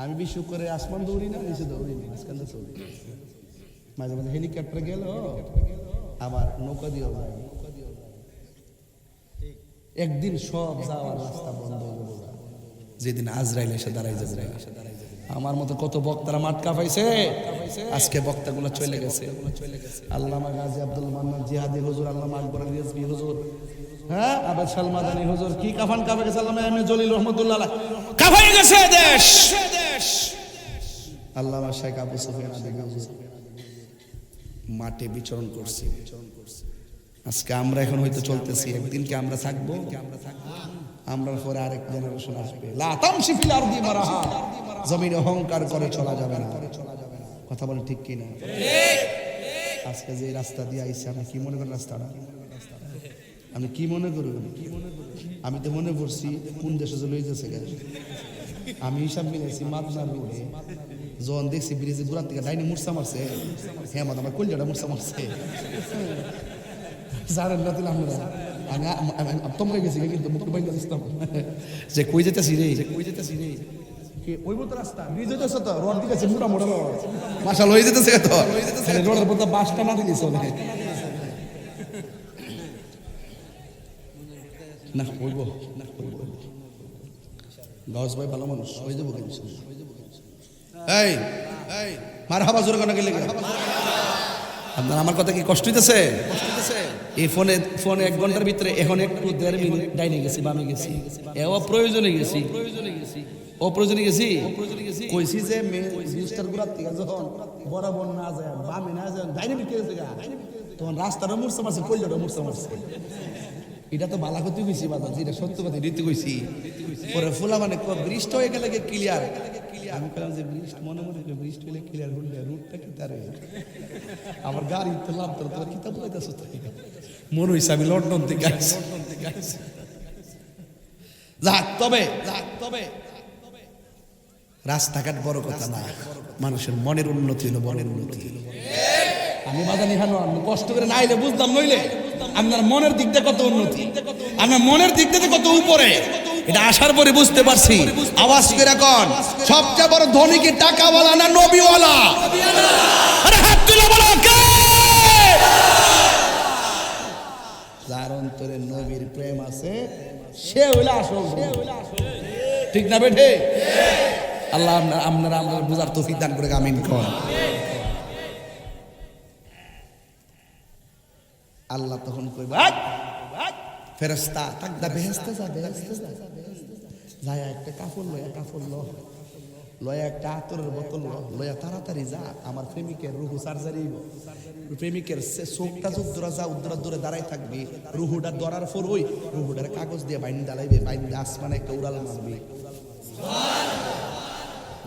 আমি বিশেষ করে আসমান দৌড়ি না, নিচে দৌড়ি না, মাঝখানে চলি। মাঝে মাঝে হেলিকপ্টার গেল, আবার নৌকা দিয়েও যায়। একদিন সব যাওয়ার রাস্তা বন্ধ হয়ে গেল, যেদিন আজরাইল এসে দাঁড়াই যাবে। আমার মতো কত বক্তারা মাটকা পাইছে, আজকে বক্তাগুলো চলে গেছে। আল্লামা গাজী আব্দুল মান্নান জিহাদি হুজুর, আল্লামা আকবর রিজভী হুজুর, হ্যাঁ আবার সালমাদানি হুজুর, কি কাফান কাফে গেছে। আল্লামা এম এ জলিল রহমতুল্লাহ কাফাই গেছে দেশ। আল্লামা শেখ আবু সুফিয়ান আদিনী হুজুর মাঠে বিচরণ করছে। আজকে আমরা এখন হয়তো চলতেছি, একদিন কি আমরা থাকবো? আমরা পরে আরেক জেনারেশন আসবে। লা তামশি ফিল আরদি মারাহা, জমিনে অহংকার করে চলা যাবে না। কথা বলে ঠিক কি না? আজকে যে রাস্তা দিয়ে আইছে, আমি কি মনে করি রাস্তাটা, আমি কি মনে করি? আমি তো মনে করছি কোন দেশে চলে যেতেছে। আমি হিসাব মিলাইছি মাদনার রোডে যখন দেখছি ব্রিজে গোড়ার থেকে ডাইনি মুরসা মারছে, হ্যাঁ মাদ আমার কলজাটা মুরসা মারছে। জানেন না তুলে আমরা, আমি তোমরা গেছি কিন্তু মুখ বাইন্দা দিতাম যে কই যেতেছি রে, কই যেতেছি রে। কি ওই মতো রাস্তা ব্রিজ হইতেছে তো রড দিকেছে মোটা মোটা রড মাশাআল্লাহ হয়ে যেতেছে তো খালি রোডের মধ্যে বাস টানা দিয়েছে অনেক না বলবো না বলবো গাউস ভাই ভালো মানুষ হয়ে যাবো কিন্তু এই এই মারহাবা জোরে কেন গেলে আপনার আমার কথা কি কষ্ট হইতেছে এই ফোনে 1 ঘন্টার ভিতরে এখন একটু 1.5 মিনিট ডাইনে গেছি বামে গেছি অপ্রয়োজনে গেছি কইছি যে মিস্টার গুড়ার থেকে যখন বরাবর না যায় বামে না যায় ডাইনে দিকে গেছে তখন রাস্তাটা মুড়ছে মারছে কইলটা মুড়ছে মারছে এটা তো বালা করতে কইছি বাজার যেটা সত্য কথা দিতে কইছি পরে ফুলা মানে বৃষ্টি হয়ে গেলে ক্লিয়ার আমি বললাম যে বৃষ্টি মনে বৃষ্টি হলে ক্লিয়ার হলে রুটটা কি তার আমার গাড়ি তো লাভ তো তোর কিতাব লাইতাছ মনে হইছে আমি লন্ডন থেকে আসছি যাক তবে রাস্তাঘাট বড় কথা না মানুষের মনের উন্নতি হলো মনের উন্নতি আমি বাজানি হানো আমি কষ্ট করে না আইলে বুঝতাম নইলে আপনার মনের দিকটা কত উন্নতি আপনার মনের দিকটা কত উপরে এটা আসার পরে বুঝতে পারছি আওয়াজ করে কোন সবচেয়ে বড় ধনী কি টাকাওয়ালা না নবীওয়ালা আরে হাত তুলে বলো কে যার অন্তরে নবীর প্রেম আছে সে হইলো আসল ঠিক না বেঠে আল্লাহ আপনারা বুঝার তৌফিক দান করে আমিন কোন আল্লাহ তখন কইবা ফেরেশতা তাকদা বেহেশতে যা যায় একটা কাপড় লয়া একটা আতরের বোতল লয়া তাড়াতাড়ি যা আমার প্রেমিকের রুহু সার্জারি প্রেমিকের চোখটা উদ্দরা যা উদ্দরা দূরে দাঁড়াই থাকবি রুহুটা ধরার পর ওই রুহুটার কাগজ দিয়ে বাইন্দা লাইবে বাইন্দা আসমানে একটা উড়াল মারবি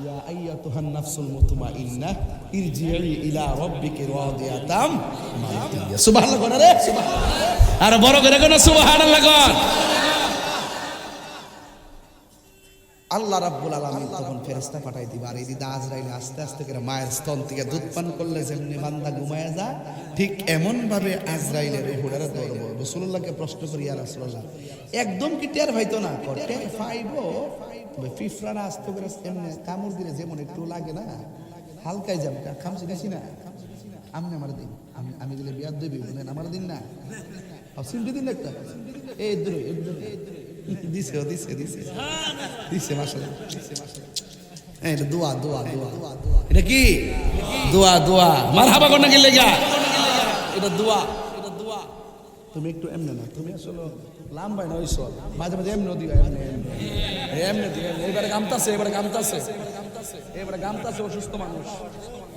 ইয়া আইয়াতুহান নাফসুল মুতমাইন্নাহ ইরজিই ইলা রাব্বিকি রাদিয়াতাম মারদিয়া সুবহানাল্লাহ কোন রে সুবহানাল্লাহ আর বড় করে কোন সুবহানাল্লাহ কোন আল্লাহ রাব্বুল আলামিন তখন ফেরেশতা পাঠাই দিবা আর এই দিদা আজরাইল আস্তে আস্তে করে মায়ের স্তন থেকে দুধ পান করলে যেমনি বান্দা ঘুমায়া যায় ঠিক এমন ভাবে আজরাইলের রূহটারে ধরবো রাসূলুল্লাহকে প্রশ্ন করি ইয়া রাসূলুল্লাহ একদম কি টের পাইতো না কটে পাইবো ফিফরানা আস্তে করে এমনি কামড় দিলে যেমন একটু লাগে না হালকাই যাবে খামছি দিছি না আপনি আমার দিন আমি দিলে বিয়াদ দেবি বলেন আমার দিন না সিমটি দিন একটা এই দূরে দিছে মাশাআল্লাহ এটা দোয়া এটা কি দোয়া মারহাবা কোন কি লাগা এটা দোয়া তুমি একটু এমনে না তুমি আসলে লাম্বাই না হইছো মাঝে মাঝে এমনে দিও এমনে দিও এবারে গামতাছে অসুস্থ মানুষ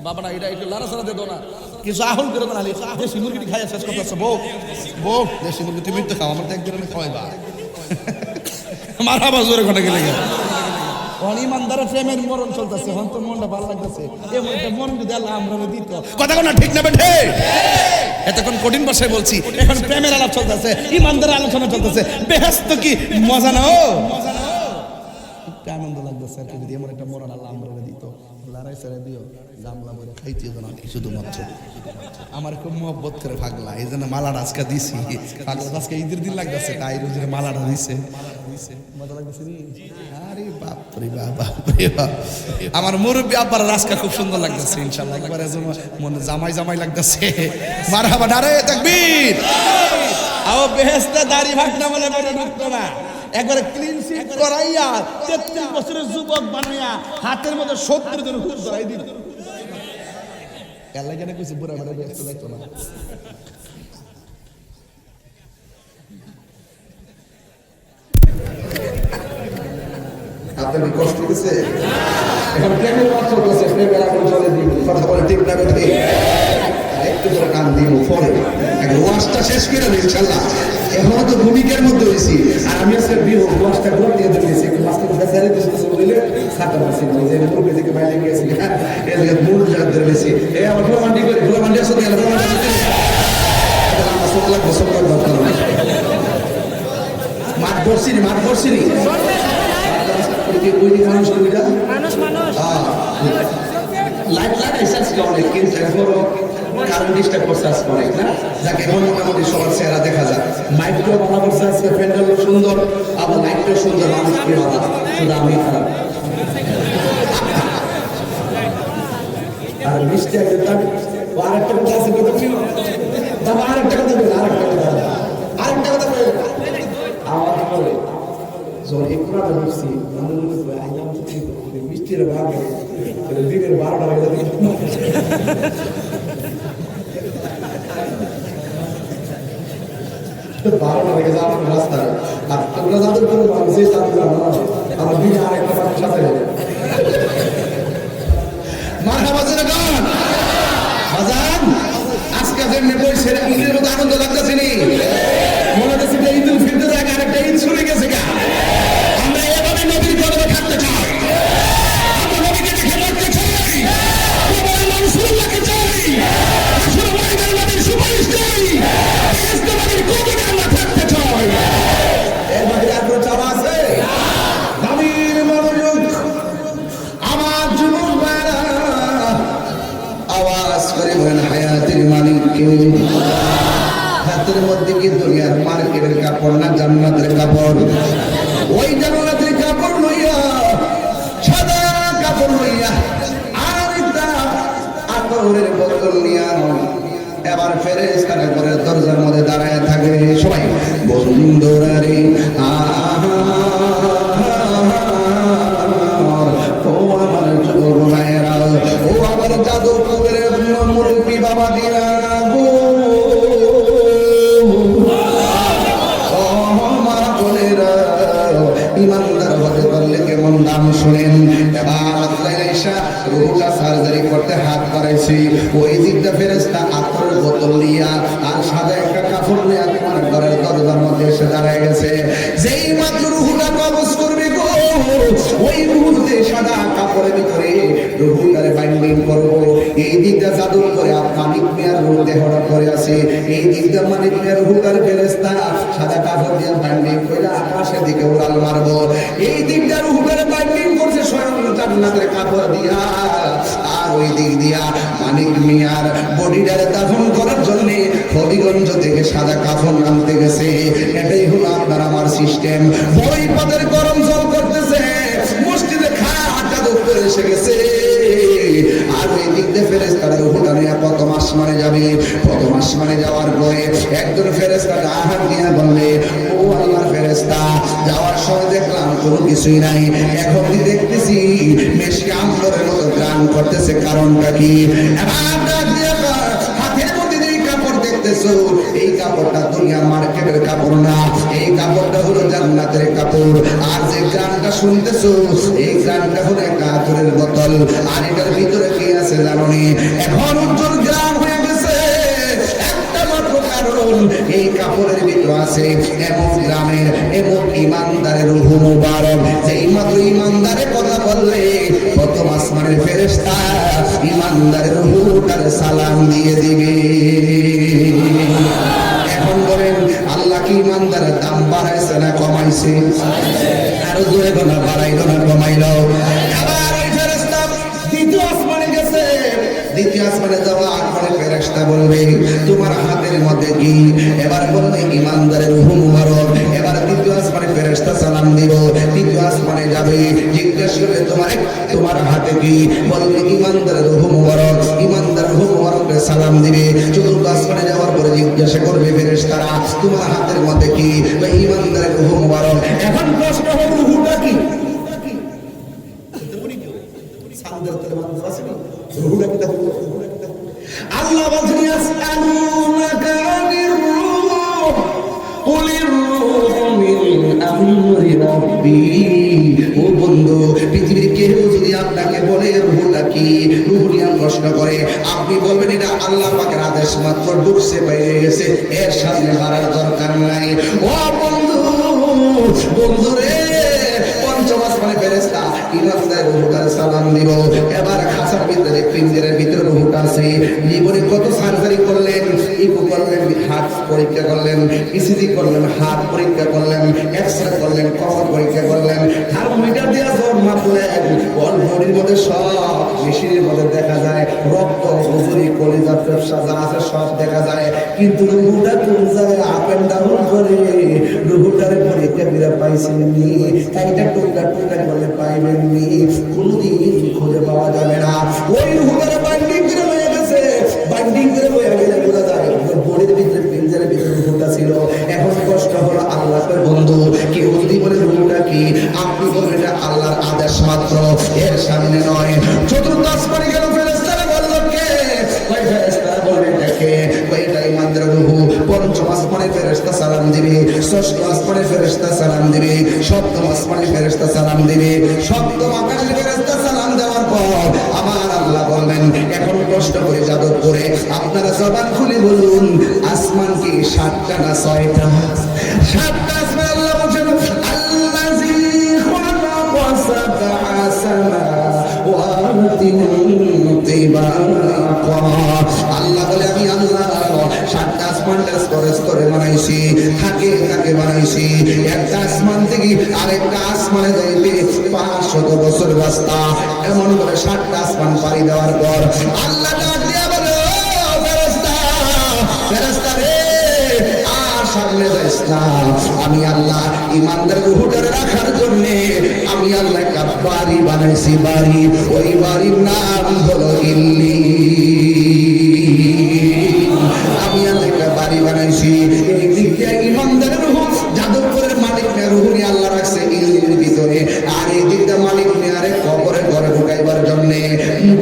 বাবা না এটা একটু লাড়াছাড়া দে দো না কিছু আহুল করে না দেশি মুরগিটি খাইয়া শেষ করতেছে বউ দেশি মুরগি তুমি তো খাও আমার তো একদিন খাওয়াইবা মারহাবা জোরে কোন কি লাগা ইমানদারের প্রেমের মরণ চলতেছে হন তো মনটা ভালো লাগতেছে মরণ যদি আল্লাহ আমরা দিত কথা কোন ঠিক না বেঠে এতক্ষণ কঠিন ভাষায় বলছি এখন প্রেমের আলাপ চলতেছে ইমানদারের আলোচনা চলতেছে বেহেশত কি মজা না ও আনন্দ লাগতেছে আর কি যদি এমন একটা মরণ আল্লাহ আমরা দিত লড়াই ছেড়ে দিও গামলা ভরে খাইতে না শুধুমাত্র আমার খুব মহব্বত করে পাগলা এই জন্য মালাটা আজকে দিছি পাগলা আজকে ঈদের দিন লাগতেছে তাই রোজের মালাটা দিছে মজা লাগতেছে আরে বাপ রে বাপ আমার মুরব্বি আব্বার রাস্কা খুব সুন্দর লাগতেছে ইনশাআল্লাহ একবারে মনে জামাই লাগতেছে মারহাবা নারে তাকবীর আও বেহেশতে দাড়ি ভাগনা বলে বলে ঢুকতো না একবারে ক্লিন শিট করাইয়া 33 বছরের যুবক বানাইয়া হাতের মধ্যে 70 জন হুদ ধরাই দিল আল্লাহ জানে কিছু বুড়া বড় ব্যস্ত দেখতো না আপনার কষ্ট হচ্ছে এখন প্রেমের কথা বলছে প্রেমের আগুন জ্বলে দিব কথা বলে ঠিক না বেঠে একটু করে কান দিব পরে এখন ওয়াজটা শেষ করে দিই ইনশাআল্লাহ এখন তো ভূমিকার মধ্যে হইছি আর আমি আজকে বিহো ওয়াজটা করে দিয়ে দিয়েছি একটু মাস্টার বেচারে দিয়েছে বলে সাতা মাসি যে মুরগি থেকে বাইরে গিয়েছি এর লাগে মূল জায়গা ধরে বেশি এই আমার প্রমাণটি করে প্রমাণটি আছে তাহলে প্রমাণটি আছে আমরা সকল বসবাস করতে মাঠ বর্ষিনি লাইট লাগাইছে অনেক কিন্তু এখনো কারেন্ট ডিস্টার্ব করছে আজকে অনেক না যাকে এখন মোটামুটি সবার চেহারা দেখা যায় মাইকটাও ভালো করছে আজকে প্যান্ডেলও সুন্দর আবার লাইটটাও সুন্দর মানুষ কি ভালো শুধু আমি খারাপ মিষ্টি আছে তার আরেকটা কথা আছে কথা কি দাদা আরেকটা কথা বল আরেকটা কথা বল আওয়াজ করে জোর একটু না বলছি আমি আইলাম তো ঠিক মিষ্টির ভাগ দিনের 12টা বাজে বারোটা লেগে যাওয়ার রাস্তা আর তোমরা যাদের করে যে চাঁদগুলো আমার দিনে আরেকটা মানুষ সাথে আজকে যে নেবই সেটা ঈদের মতো আনন্দ লাগতেছে নি মনে হচ্ছে যে ঈদ উল ফিতর আগে আরেকটা ঈদ শুরু গেছে গা আমরা এভাবে নবীর কদমে থাকতে চাই আমরা নবীকে দেখে রাখতে চাই রাসূলুল্লাহকে চাই রাসূলুল্লাহর নবীর সুপারিশ চাই ইসলামের কদমে আমরা থাকতে চাই এর মধ্যে আর কোনো চাওয়া আছে নবীর মনোযোগ আমার যুবক ভাইরা আওয়াজ করে বলেন হায়াতের মালিক কে হাতের মধ্যে কি দুনিয়ার মার্কেটের কাপড় না জান্নাতের কাপড় ওই জান্নাতের কাপড় লইয়া সাদা কাপড় লইয়া আর একটা আতরের বোতল নিয়া এবার ফেরেশতারা ঘরের দরজার মধ্যে দাঁড়ায় থাকে সবাই বন্ধুরা রে ও আমার যুবক ভাইরা ও আমার জাদুপুরের মুরব্বী বাবা দিয়া গো ইমানদার হতে পারলে কেমন দাম শুনেন এবার রুহুটা সার্জারি করতে হাত বাড়াইছি ওই দিকটা ফেরেশতা আতরের বোতল নিয়া আর সাদা একটা কাপড় নিয়ে তোমার ঘরের দরজার মধ্যে এসে দাঁড়ায় গেছে যেই মাত্র রুহুটা কবজ করবে গো ওই মুহূর্তে সাদা কাপড়ের ভিতরে রুহুটারে বাইন্ডিং করবো এই দিকটা জাদু করে মানিক মিয়ার রুহ দেহটা করে আছে এই দিকটা মানিক মিয়ার রুহুটার ফেরেশতা সাদা কাপড় দিয়ে বাইন্ডিং করে আকাশের দিকে উড়াল মারবো এই দিকটা রুহুটারে বাইন্ডিং করছে স্বয়ং জান্নাতের কাপড় দিয়া আর ওই দিক দিয়া মানিক মিয়ার বডিটারে দাফন করার জন্য হবিগঞ্জ থেকে সাদা কাফন আনতে গেছে এটাই হলো আপনার আমার সিস্টেম বই পদের গরম জল করতেছে মসজিদে খাটা দুপুরে এসে গেছে আর ওই দিক দিয়ে ফেরেশতারা রুহুটা নিয়ে প্রথম আসমানে যাবে প্রথম আসমানে যাওয়ার পরে একজন ফেরেশতা আহার দিয়া বললে ও আল্লাহর ফেরেশতা যাওয়ার সময় দেখলাম কোনো কিছুই নাই এখন দেখতেছি মেশকে আমলের মতো গান করতেছে কারণটা কি হাতের মধ্যে এই কাপড় দেখতেছো এই কাপড়টা দুনিয়ার মার্কেটের কাপড় না এই কাপড়টা হলো জান্নাতের কাপড় আর যে গানটা শুনতেছো এই গানটা হলো একটা আতরের বোতল আর এটার ভিতরে কি আছে জানো নি এখন উজ্জ্বল গ্রাম হয়ে গেছে একটা মাত্র কারণ এই কাপড়ের ভিতরে আছে এমন গ্রামের এমন ইমানদারের রূহ মুবারক যেই মাত্র ইমানদারের কথা বললে প্রথম আসমানের ফেরেশতা ইমানদারের রূহটার সালাম দিয়ে দিবে এখন বলেন আল্লাহ কি ইমানদারের দাম বাড়াইছে না কমাইছে আরো জোরে না বাড়াইলো না কমাইলো আবার ওই ফেরেশতা দ্বিতীয় আসমানে গেছে দ্বিতীয় আসমানে যাওয়ার পরে ফেরেশতা বলবে তোমার হাতের মধ্যে কি এবার বলবে ইমানদারের রূহ মুবারক এবার দ্বিতীয় আসমানে ফেরেশতা সালাম দিব তৃতীয় আসমানে যাবে জিজ্ঞেস করবে তোমার হাতে কি বলবে ইমানদারের রূহ মুবারক ইমানদারের রূহ মুবারককে সালাম দিবে চতুর্থ আসমানে যাওয়ার পরে জিজ্ঞাসা করবে ফেরেশতারা তোমার হাতের মধ্যে কি ইমানদারের রূহ মুবারক এখন প্রশ্ন হলো রূহটা কি আল্লাহ বলছেন ইয়াসআলুনাকা আনির রূহ কুলির রূহু মিন আমরি রাব্বি ও বন্ধু পৃথিবীর কেউ যদি আপনাকে বলে রূহটা কি রূহ নিয়ে প্রশ্ন করে আপনি বলবেন এটা আল্লাহ পাকের আদেশ মাত্র ঢুকছে বাইরে গেছে এর সামনে মারার দরকার নাই ও বন্ধু বন্ধু রে পঞ্চম আসমানে ফেরেশতা ইমানদারের রূহটার সালাম দিব এবার খাঁচার ভিতরে পিঞ্জরের ভিতরে রূহটা আছে জীবনে কত সার্জারি করলেন ইকো করলেন হাত পরীক্ষা করলেন ইসিজি করলেন হাত পরীক্ষা করলেন এক্সরে করলেন কবর পরীক্ষা করলেন থার্মোমিটার দিয়ে জ্বর মাপলেন ওর বডির মধ্যে সব মেশিনের মধ্যে দেখা যায় রক্ত হুজুরি কলিজা পেপসা যা আছে সব দেখা যায় কিন্তু রূহটা কোন জায়গায় আপ এন্ড ডাউন করে রূহটার পরীক্ষা দিতে পাইছেননি এইটা টুকরা টুকরা করলে পাইবেননি কোনদিন খুঁজে পাওয়া যাবে না ওই রূহটার বাইন্ডিং সামনে নয়। চতুর্থ আসমানে গেল, ফেরেশতারা বলল কে? কয় ফেরেশতারা বলবে এটাকে, কয় এটা ইমানদার রূহ। পঞ্চম আসমানে ফেরেশতা সালাম দিবে, ষষ্ঠ আসমানে ফেরেশতা সালাম দিবে, সপ্তম আসমানে ফেরেশতা সালাম দিবে, সপ্তম আকাশে ফেরেশতা সালাম দেওয়ার পর আমার আল্লাহ বলবেন, এখন কষ্ট করে যাদব করে আপনারা জবান খুলে বলুন, আসমান কি 7টা না 6টা? 7টা আসমান। আল্লাহ বলেন আল্লাযী খালাকা সাবআ সামাওয়াতিন তিবাকা। আল্লাহ বলে আমি আল্লাহ 7টা আসমানটা স্তরে স্তরে বানাইছি, থাকে থাকে বানাইছি। একটা আসমান থেকে আরেকটা আসমানে যাইতে 500 বছর রাস্তা। এমন করে 7টা আসমান পাড়ি দেওয়ার পর আল্লাহ ডাক দিয়া বলে, ও ফেরেশতা, ফেরেশতা রে, আর সামনে যাইস না। আমি আল্লাহ ইমানদার রূহটারে রাখার জন্য আমি আল্লাহ একটা বাড়ি বানাইছি, বাড়ি। ওই বাড়ির নাম হলো ইল্লিয়ীন। আমি আল্লাহ একটা বাড়ি বানাইছি। এই দিক দিয়ে ইমানদার রূহ যাদবপুরের মালিক নে রূহ নিয়ে আল্লাহ রাখছে ইল্লিয়ীনের ভিতরে, আর এই দিক দিয়ে মালিক নে আরে কবরে ঘরে ঢুকাইবার জন্য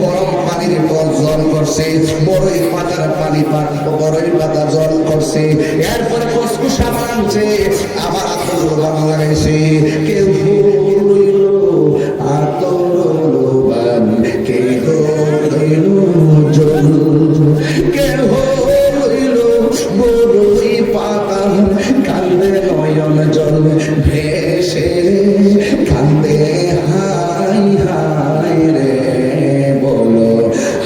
গরম পানির জল করছে, বড়ই পাতার পানি বড়ই পাতা জল করছে, এরপরে কসকু সাবান আনছে, আবার আতর বান লাগাইছে। কেউ হইল আতর বান, কেউ হইল জল, কেউ হইল বড়ই পাতা, কান্দে নয়ন জল ভেসে, কান্দে হাই হাই রে, বলো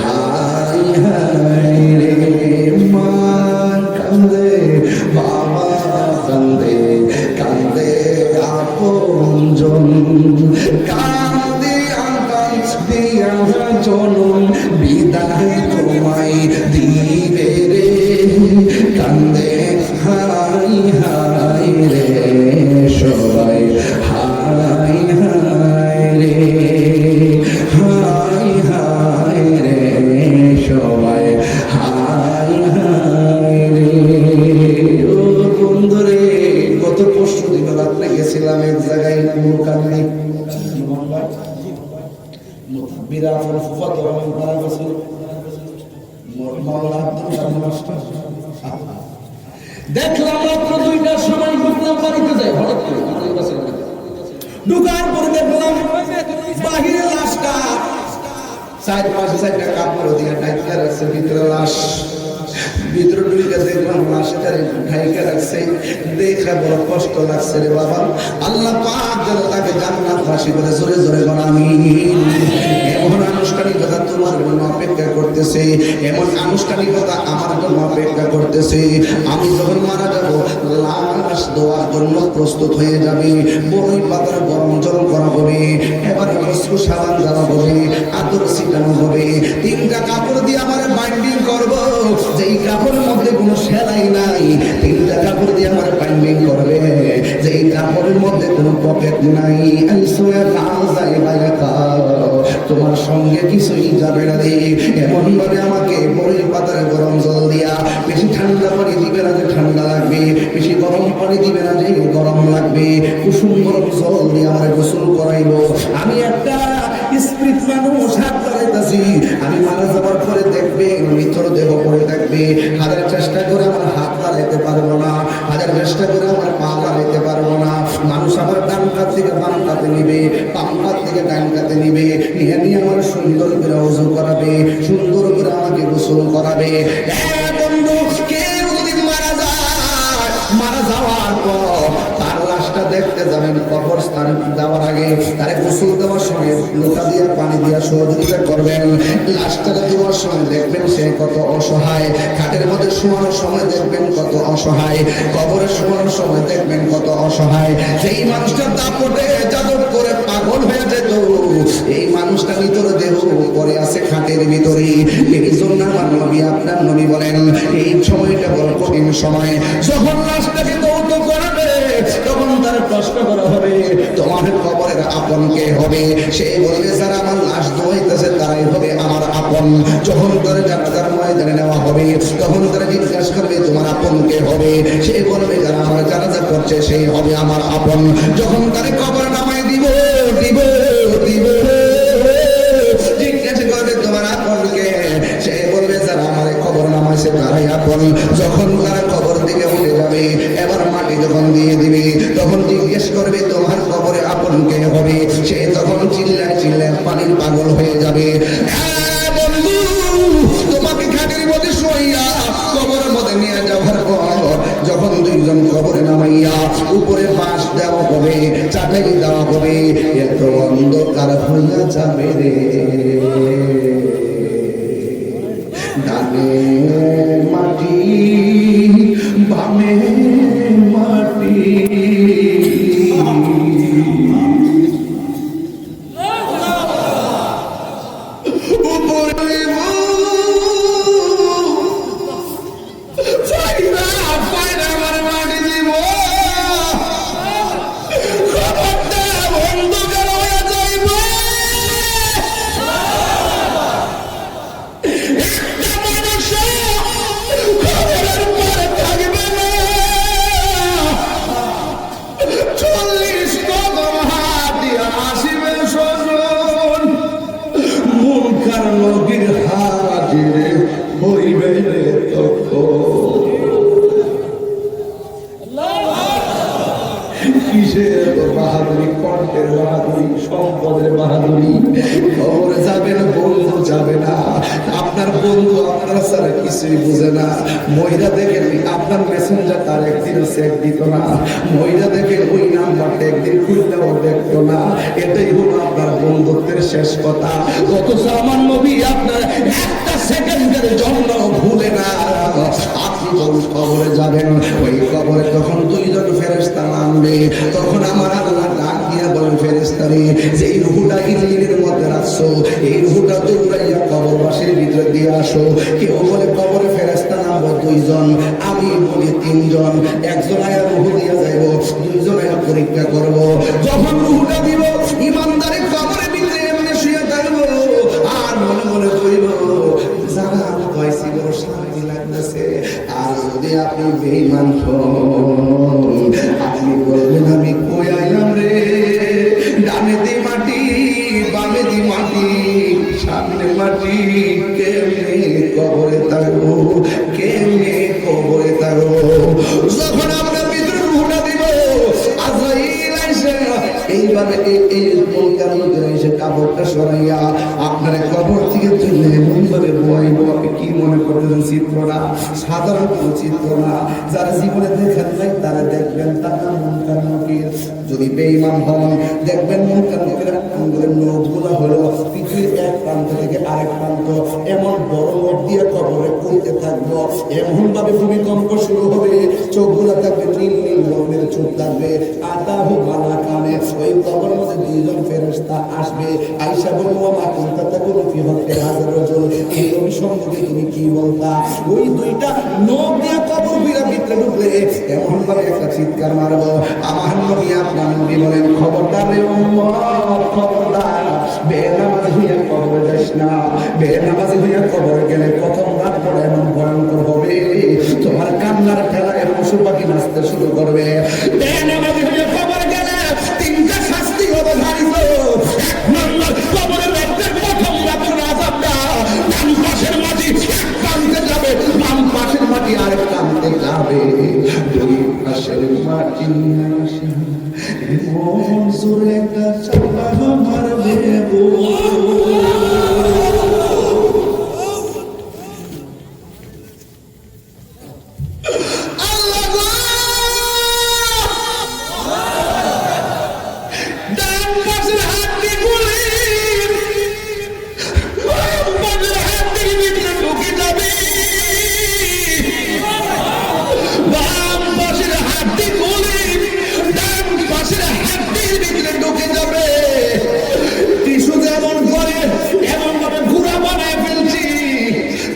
হাই হাই রে। মা কান্দে, বাবা কান্দে, কান্দে আপনজন, কান্দে আকাশ দিয়া জনম বিদায় তোমায় দিবে রে, কান্দে হাই হাই রে সবাই, হাই হাই রে, হাই হাই রে সবাই, হাই হাই রে। ও বন্ধুরে, গত পরশু দিন রাত্রে গেছিলাম এক জায়গায় মুরুকান্দি, বিরাফল ফুফাতো রহমান মারা গেছিল, মাওলানা আব্দুল সালাম মাস্টার। দেখলাম রাত্র 2টার সময় ঢুকলাম, বাড়িতে যাই হঠাৎ করে ঢুকার পরে দেখলাম বাহিরে লাশটা 4-5 কাপড় দিয়ে ঢাইকা রাখছে, ভিতরে লাশ। ভিতরে ঢুকে দেখলাম লাশটারে ঢাইকা রাখছে, দেখে বড় কষ্ট লাগছে রে বাবা। আল্লাহ পাক যেন তাকে জান্নাতবাসী করে জোরে জোরে বল আমিন। এমন আনুষ্ঠানিকতা তোমার জন্য অপেক্ষা করতেছে, এমন আনুষ্ঠানিকতা আমার জন্য অপেক্ষা করতেছে। আমি যখন মারা যাব, লাশ দেওয়ার জন্য প্রস্তুত হয়ে যাবে, বড়ই পাতার গরম জল করা হবে, এবার কসকু সাবান দেওয়া হবে, আতর ছিটানো হবে, 3টা কাপড় দিয়ে আমার বাইন্ডিং করবো, যেই কাপড়ের মধ্যে কোনো সেলাই নাই, 3টা কাপড় দিয়ে আমার বাইন্ডিং করবে, যেই কাপড়ের মধ্যে কোনো পকেট নাই। তোমার সঙ্গে কিছুই যাবে না রে। এমন ভাবে আমাকে বড়ই পাতার গরম জল দিয়া, বেশি ঠান্ডা পানি দিবে না যে ঠান্ডা লাগবে, বেশি গরম পানি দিবে না যে গরম লাগবে, কুসুম গরম জল দিয়ে আমার গোসল করাইবো। আমি একটা স্পিরিট মানুষ, হাত লাগাইতেছি। আমি মারা যাবার পরে দেখবে মৃতর দেহ পড়ে থাকবে, হাজার চেষ্টা করে আমার হাত লাগাইতে পারবো না, হাজার চেষ্টা করে আমার পা লাগাইতে পারবো না। মানুষ আবার ডান কাত থেকে বাম কাতে নিবে, বাম কাত থেকে ডান কাতে নিবে, নিয়ে নিয়ে আমার সুন্দর করে ওযু করাবে, সুন্দর করে আমাকে গোসল করাবে। বন্ধু, কেউ যদি মারা যায়, মারা যাওয়ার পর তার লাশটা দেখতে যাবেন, কবরস্থানে যাওয়ার আগে তারে গোসল দেওয়ার সময় লোটা দিয়ে পানি দিয়ে সহযোগিতা করবেন। লাশটাকে দেওয়ার সময় দেখবেন সে কত অসহায়, খাটের মধ্যে শোয়ানোর সময় দেখবেন কত অসহায়, কবরে শোয়ানোর সময় দেখবেন কত অসহায়। সেই মানুষটার দাপটে যাদব করে পাগল হয়ে যেত, এই মানুষটা ভিতরে দেহ পরে আছে খাটের ভিতরে। এই জন্য আমার নবী, আপনার নবী বলেন, এই সময়টা বড় কঠিন সময়। যখন লাশটাকে দৌত করাবে, তখন তার প্রশ্ন করা হবে, তোমার কবরের আপন কে হবে? সে বলবে, যারা আমার লাশ দোয়াইতেছে তারাই হবে আমার আপন। যখন তার জানাজার ময়দানে নেওয়া হবে, তখন তারা জিজ্ঞাসা করবে, তোমার আপন কে হবে? সে বলবে, যারা আমার জানাজা করছে সেই হবে আমার আপন। যখন তারে কবরে নামাই দিব দিব দিব পাগল হয়ে যাবে। হ্যাঁ বন্ধু, তোমাকে খাটির মধ্যে শোয়া কবরের মধ্যে নিয়ে যাওয়ার পর যখন দুইজন কবরে নামাইয়া উপরে বাঁশ দেওয়া হবে, চাটাই দেওয়া হবে, এত অন্ধকার হইয়া যাবে রে। ডানে মাটি বামে মাটি, উপরে ফাইনা আমার মাটি দিব, খবরদার অন্ধকার হয়ে যাইব। কিসের বাহাদুরি, কণ্ঠের বাহাদুরি, সম্পদের বাহাদুরি। খবরে যাবেন, বন্ধু যাবে না। আপনার বন্ধু আপনার ছাড়া কিছুই বুঝে না। মহিলা দেখেন আপনার মেসেঞ্জার তার একদিন চেক দিত না, মহিলা দেখেন ওই নাম্বারটা একদিন খুলতেও দেখতো না। এটাই হলো আপনার বন্ধুত্বের শেষ কথা। অথচ আমার নবী আপনার একটা সেকেন্ডের জন্য ভুলে না। আপনি যখন কবরে যাবেন, ওই কবরে তখন দুইজন ফেরেশতা নামবে, তখন আমার আল্লাহ ডাক দিয়া বলেন, ফেরেশতারে যে এই রূহটা ইঞ্জিনের মধ্যে রাখছো, এই রূহটা দৌড়াইয়া কবরবাসীর ভিতরে দিয়ে আসো। কেউ বলে কবরে ফেরেশতা নামবো দুইজন, আমি বলি তিনজন। একজন আয়া রূহ দিয়া যাইব, দুইজন আয়া পরীক্ষা করব। যখন রূহটা দিব, ইমানদারি কবরের ভিতরে এমনি শুয়ে থাকবো আর মনে মনে কইব, জানা আমি পাইছি বড় শান্তি লাগতেছে। আর যদি আপনি বেঈমান হন, আপনি বলবেন আমি কই আইলাম রে, ডানে দি মাটি বামে দি মাটি সামনে মাটি, কেমনে কবরে থাকবো, কেমনে কবরে থাকবো। যখন আপনার ভিতরে রূহটা দিব, আজরাইল আইসা এইভাবে এই মনকার মধ্যে এসে কাপড়টা সরাইয়া আপনার কবর থেকে তুলে এমনভাবে বয়াইব, আপনি কি মনে করতেছেন চিত্রটা? সাধারণ কোনো চিত্র না। যারা জীবনে দেখেন নাই তারা দেখবেন, তারা মনকার নকির। যদি বেঈমান হন দেখবেন মনকার নকির আঙ্গুলের নখগুলো হলো পৃথিবীর এক প্রান্ত থেকে আরেক প্রান্ত, এমন বড় নখ দিয়ে কবরে করতে থাকবো। এমন ভাবে ভূমিকম্প শুরু হবে, চোখগুলো থাকবে নীল নীল রঙের, চোখ থাকবে আতাহু মালা কানে। ওই কবরের মধ্যে দুইজন ফেরেশতা আসবে, আয়েশা বলবো মা কুনতা তাকুলু ফি হককে হাজার রাজুল, এই নবী সম্পর্কে তুমি কি বলতা? ওই দুইটা নখ দিয়ে কবর ভিতরে ঢুকলে এমন ভাবে একটা চিৎকার মারবো, আমার নবী আপনার নবী বলেন, খবরদার রে উম্মত, খবরদার বেনামাজি হইয়া কবরে যাস না। বেনামাজি হইয়া কবরে গেলে প্রথম রাত পরে এমন ভয়ঙ্কর হবে, তোমার কান্নার ঠেলায় পশু পাখি নাচতে শুরু করবে। বেনামাজি হইয়া কবরে গেলে তিনটা শাস্তি হবে ধারিত। এক নম্বর, কবরের রাতের প্রথম রাতের আযাবটা ডান পাশের মাটি এক প্রান্তে যাবে, বাম পাশের মাটি আরেক প্রান্তে যাবে। দুই পাশের মাটি আসে মন জোরে একটা চাপা মারবে গো।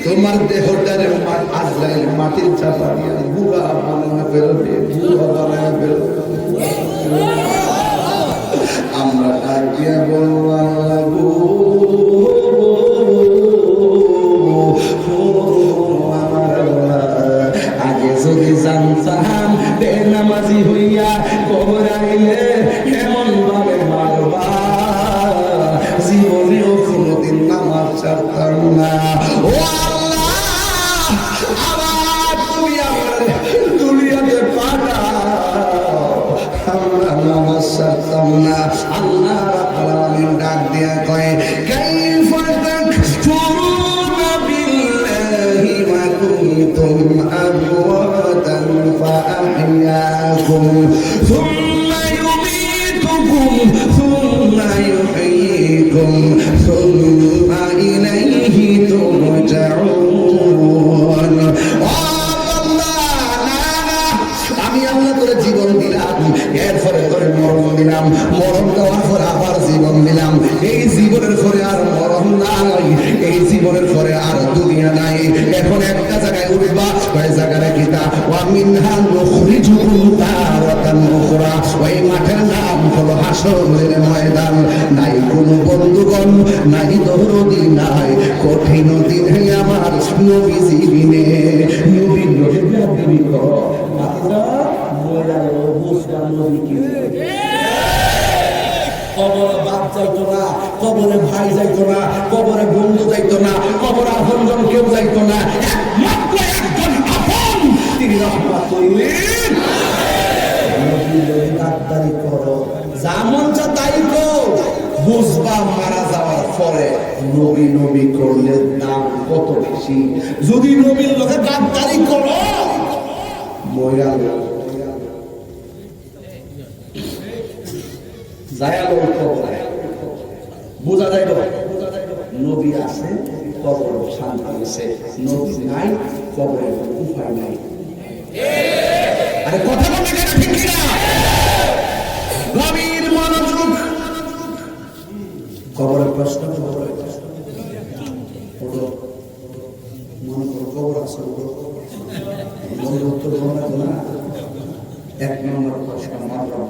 তোমার দেহটারে আজরাইল মাটির চাপা দিয়ে গুড়া বানায় ফেলবে, গুড়া বানায় ফেলবে। আমরা ডাক দিয়ে বলবো, আল্লাহ গো, আমার আল্লাহ, আগে যদি জানতাম বেনামাজি হইয়া কবর আইলে এমন ভাবে মারবা, জীবনেও কোনোদিন নামাজ ছাড়তাম না। ও আল্লাহ, আবার তুমি আমার কাইফা তাকফুরুনা বিল্লাহি ওয়া কুনতুম আমওয়াতান ফাআহইয়াকুম সুম্মা ইউমীতুকুম সুম্মা ইউহয়ীকুম সুম্মা ইলাইহি তুরজাউন। আমি আল্লাহ করে জীবন দিলাম, এরপরে করে মরণ দিলাম, মরণ দেওয়ার পরে আবার জীবন দিলাম। এই জীবনের পরে আর মরণ নাই, এই জীবনের পরে আর দুনিয়া নাই। এখন একটা জায়গায় উঠবা, ওই জায়গায় কিতা ওয়া মিনহা নুখরিজুকুম তারাতান উখরা। ওই মাঠের নাম হলো হাসরের ময়দান। নাই কোনো বন্ধুগণ, নাই দরদি, নাই কঠিন দিন হে আমার নবীজি বিনে। নবীর নবী নবী করো কবরে বাপ যাইতো না, কবরে ভাই যাইতো না, কবরে বন্ধু যাইতো না, কবরে আপনজন কেউ যাইতো না, একমাত্র একজন আপন তিনি রাহমাতুল্লিল আলামিন। করো যা মন চা তাই করো, বুঝবা মারা যাওয়ার পরে নবী নবী করলে দাম কত বেশি। যদি নবীর লোকে গাদ্দারি করো ময়রা বোঝা যায় নবী আছে, কবর শান্তি আছে, নবী নাই, কবরের উপায় নাই। আরে কথা বলতে গেলে ঠিক কিনা? নবীর মনোযোগ, কবরের প্রশ্ন, কবরের প্রশ্ন মনে করো কবর আছে, উত্তর না। এক নম্বর প্রশ্ন মারলাম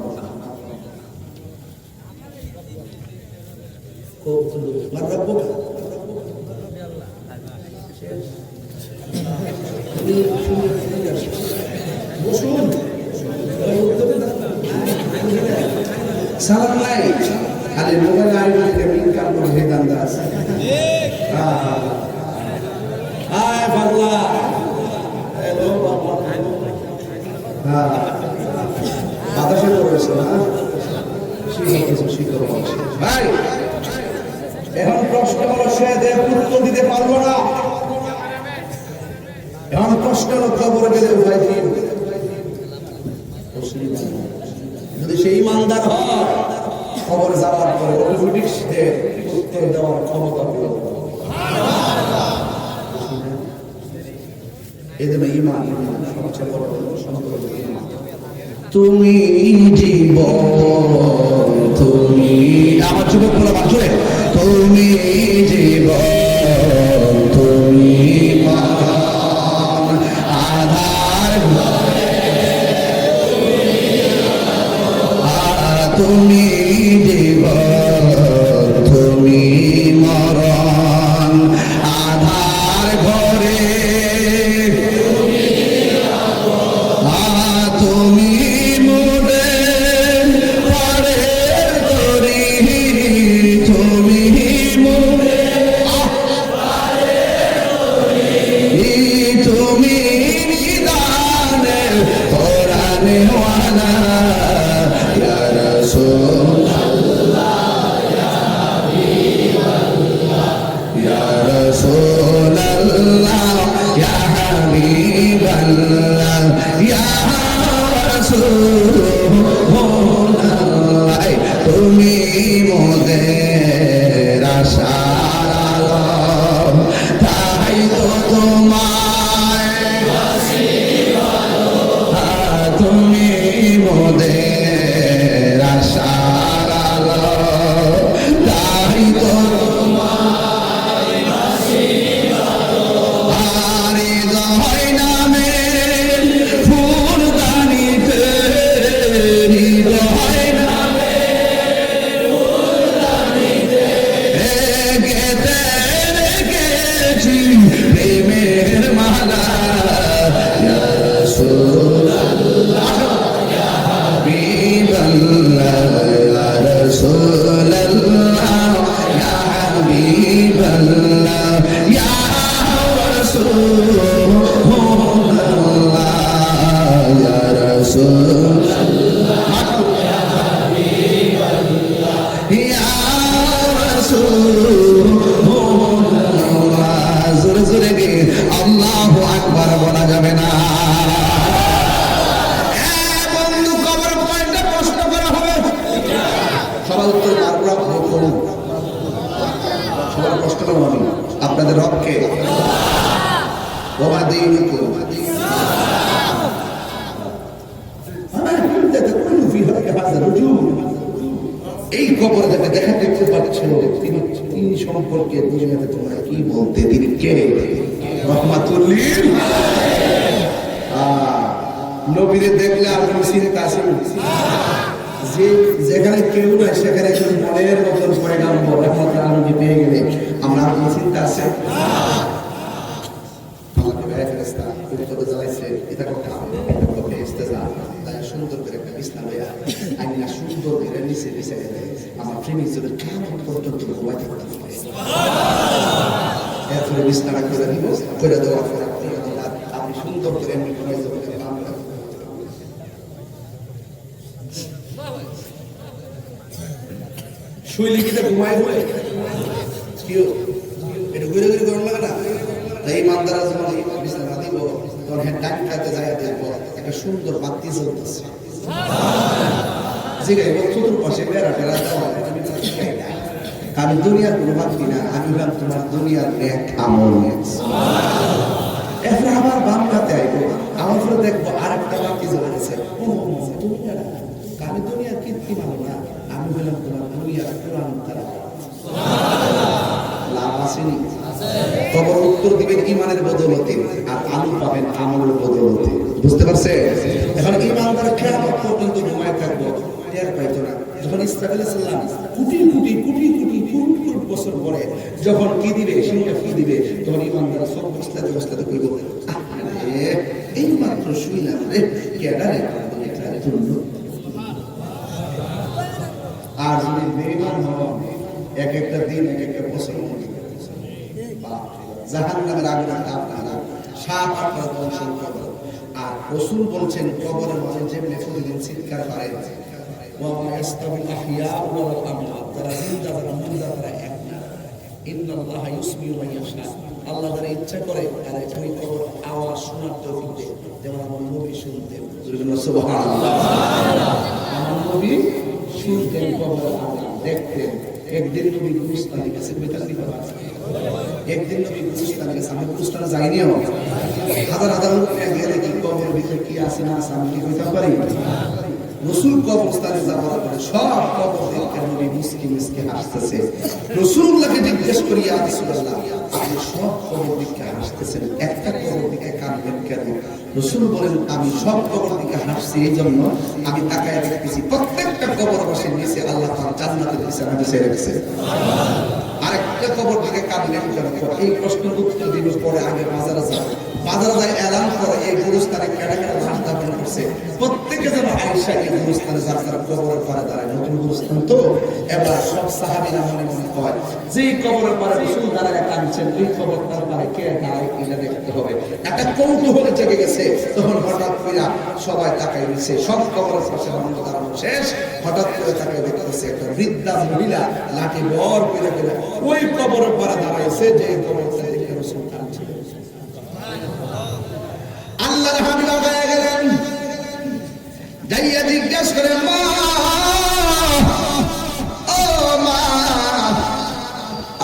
সালাম নাই, খালি মোবাইল আইডিতে ইনকাম করে হেদান্দা আছে। আয় বাংলা, হ্যালো বাবা, হ্যাঁ বাতাসে পড়েছে না, শিখর ভাই। এখন প্রশ্ন হলো সে উত্তর দিতে পারবো না। এখন প্রশ্ন হলো কবরে গেলে উপায় কি? যদি সেই ইমানদার হয়, কবরে যাওয়ার পরে অটোমেটিক উত্তর দেওয়ার ক্ষমতা পেল। এদের ইমান সবচেয়ে বড় সম্পর্ক ইমান। তুমি জীবন, তুমি আমার যুবক বলা বাঁচলে, তুমি জীবন, তুমি আধার, তুমি জীবন, তুমি মরণ, আধার ঘরে তুমি মোরে পরে করি, তুমি মোরে তুমি নিদানে কোরআনে ওয়ালা ইয়া রাসূলুল্লাহ ইয়া হাবিবাল্লাহ ইয়া রাসূলুল্লাহ ইয়া হাবিবাল্লাহ ইয়া রাসূলুল্লাহ। তুমি মোদের আশার আলো, তাই তো তোমায় তুমি মোদের আশার আলো, তাই তো হৃদয় নামে ফুলদানিতে, হৃদয় নামে ফুলদানিতে গেতে রেখেছি প্রেমের মালা। ইয়া রাসূলুল্লাহ ইয়া হাবিবাল্লাহ ইয়া রাসূলুল্লাহ ইয়া হাবিবাল্লাহ ইয়া রাসূলুল্লাহ ইয়া রাসূলুল্লাহ ইয়া হাবিবাল্লাহ ইয়া রাসূল সবার কষ্ট নেব আমি আপনাদের রক্ষে এই কবর যাকে দেখা দেখতে পাচ্ছ তিনি সম্পর্কে দুনিয়াতে তোমরা কি বলতে, তিনি কে? রহমাতুল্লিল নবীরে দেখলে আপনি চিন্তা আছেন যে যেখানে কেউ নাই সেখানে একজন মনের মতন পয়গাম্বর রহমতুল্লাহ আলমকে পেয়ে গেলে আমরা আপনি চিন্তা আছে সুন্দর করে একটা বিছনা লইয়া আইনা সুন্দর করে নিচে নিচে গেলে আমার প্রেমিক যদি কেমন পর্যন্ত ঘুমাই থাকতে পারে এরপরে বিছনাটা করে দিব, করে দেওয়ার পর আপনি সুন্দর করে এমনি ঘুমাই যাবেন। শুইলে কিটা ঘুমাই হবে কেউ এটা ঘুরে ঘুরে গরম লাগে না? তাই ইমানদারা যখন বিছানা দিব তখন হ্যাঁ ডাক খাইতে যায় দেখবো একটা সুন্দর বাতি জ্বলতেছে, চতুর্পাশে বেড়া টেরা দেওয়া। আমি দুনিয়ার কোনো বাতি না, আমি হলাম তোমার দুনিয়ার এক আমল। এরপরে আবার বাম হাতে আইবো, আমার পরে দেখবো আর একটা বাতি জ্বলতেছে। আমি দুনিয়ার কীর্তি মানো না, আমি হলাম তোমার দুনিয়ার কোরআন তারা। লাভ আসেনি? কবর উত্তর দিবেন ইমানের বদলতে, আর আলু পাবেন আমলের বদলতে। বুঝতে পারছে? এখন ইমানদার কিয়ামত পর্যন্ত ঘুমায় থাকবো, টের পাইতো না। যখন ইসরাঈল সাল্লাম কোটি কোটি কোটি কোটি কোটি বছর পরে যখন কি দিবে, সেটা কি দিবে, তখন ইমানদার সব বস্তাতে বস্তাতে কইব, এই মাত্র শুইলাম রে, কেডা রে তুললো। আর যদি বেঈমান হন, এক একটা দিন এক একটা বছর জাহান্নামের আগুনে আপনারা 7-8 বছর কবর। আর রাসূল বলছেন কবরের মাঝে যেমনি প্রতিদিন চিৎকার করে, ওয়া ইয়াস্তাবিল আহইয়া ওয়াল আমওয়াত, যারা জিন্দা যারা মুর্দা তারা এক না। ইন্নাল্লাহ ইউসমিউ মান ইয়াশা, আল্লাহ যারা ইচ্ছা করে তারা ওই কবর আওয়াজ শোনার তৌফিক দেন, যেমন আমার নবী শুনতেন। সুবহানাল্লাহ, আমার নবী শুনতেন কবরের আওয়াজ, দেখতেন। একদিন নবী গুলিস্তানের কাছে বেতালি করা, একদিন নবী গুলিস্তানের কাছে, আমি গুলিস্তানে যাইনিও, হাজার হাজার লোক গেলে কি কবরের ভিতরে কি আছে না আছে আমি কি কইতে পারি? রাসূল কবরস্থানে যাওয়ার পরে সব কবর দেখে নবী মুস্কি মুস্কি হাসতেছে। রাসূলুল্লাহকে জিজ্ঞেস করি, ইয়া রাসূলুল্লাহ, আপনি সব কবর দেখে হাসতেছেন, একটা কবর দেখে কাঁদবেন কেন? রাসূল বলেন, আমি সব কবর দেখে হাসছি এই জন্য আমি তাকায় দেখতেছি প্রত্যেকটা কবরবাসীর নিচে আল্লাহ তাআলা জান্নাতের বিছানা বিছিয়ে রেখেছে। আরেকটা কবর থেকে কাঁদলেন কেন? এই প্রশ্নের উত্তর দিনের পরে আগে বাজারে যায় এলান করে এই গুরুস্থানে কেডা কেডা লাশ দাফন করছে, প্রত্যেকে যেন আয়েশা এই গুরুস্থানে যার যারা কবরের পারে দাঁড়ায়। নতুন গুরুস্থান তো, এবার সব সাহাবীরা মনে মনে হয় যে কবরের পারে রাসূল দাঁড়ায় কাঁদছেন, ওই কবরটার পারে কে দাঁড়ায় এটা দেখতে হবে। একটা কৌতূহলে জেগে গেছে। তখন হঠাৎ করে সবাই তাকাই দিচ্ছে, সব কবরের পাশে মানুষ দাঁড়ানো শেষ। হঠাৎ করে তাকাই দেখতেছে একটা বৃদ্ধা মহিলা লাঠি বর করে করে ওই কবরের পারে দাঁড়াইছে, যে কবরটা দেখে রাসূল কাঁদছে। আল্লাহর হাবিব হয়ে গেলেন, যাইয়া জিজ্ঞাসা করে, মা ও মা,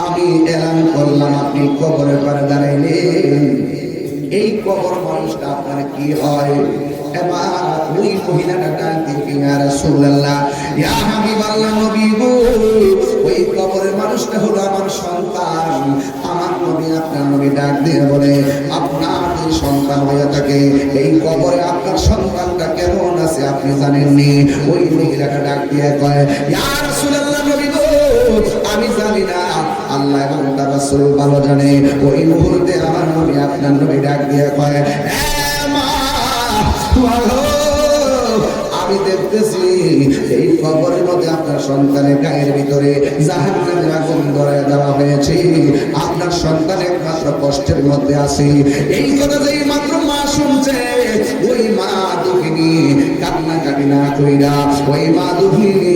আমি এলান করলাম আপনি কবরের পারে দাঁড়াইলেন, এই কবর মানুষটা আপনার কি হয়? এবার ওই মহিলাটা ডাক দিয়ে, ইয়া রাসূলুল্লাহ, ইয়া হাবিবাল্লাহ, নবী গো, ওই কবরের মানুষটা হলো আমার সন্তান। আমার নবী, আপনার নবী ডাক দিয়ে বলে, আপনার যে সন্তান হয়ে থাকে এই কবরে আপনার সন্তানটা কেমন আছে আপনি জানেননি? ওই মহিলাটা ডাক দিয়ে কয়, ইয়া রাসূলুল্লাহ, নবী গো, আমি জানি না, আল্লাহ এবং তার রাসূল ভালো জানে। ওই মুহূর্তে আমার নবী, আপনার নবী ডাক দিয়ে কয়, আমি দেখতেছি এই কবরের মধ্যে আপনার সন্তানের গায়ের ভিতরে জাহান্নামের আগুন ধরায় দেওয়া হয়েছে, আপনার সন্তান একমাত্র কষ্টের মধ্যে আছে। এই কথা যেই মাত্র মা শুনছে, ওই মা দুঃখিনী কান্নাকাটি না কইরা ওই মা দুঃখিনী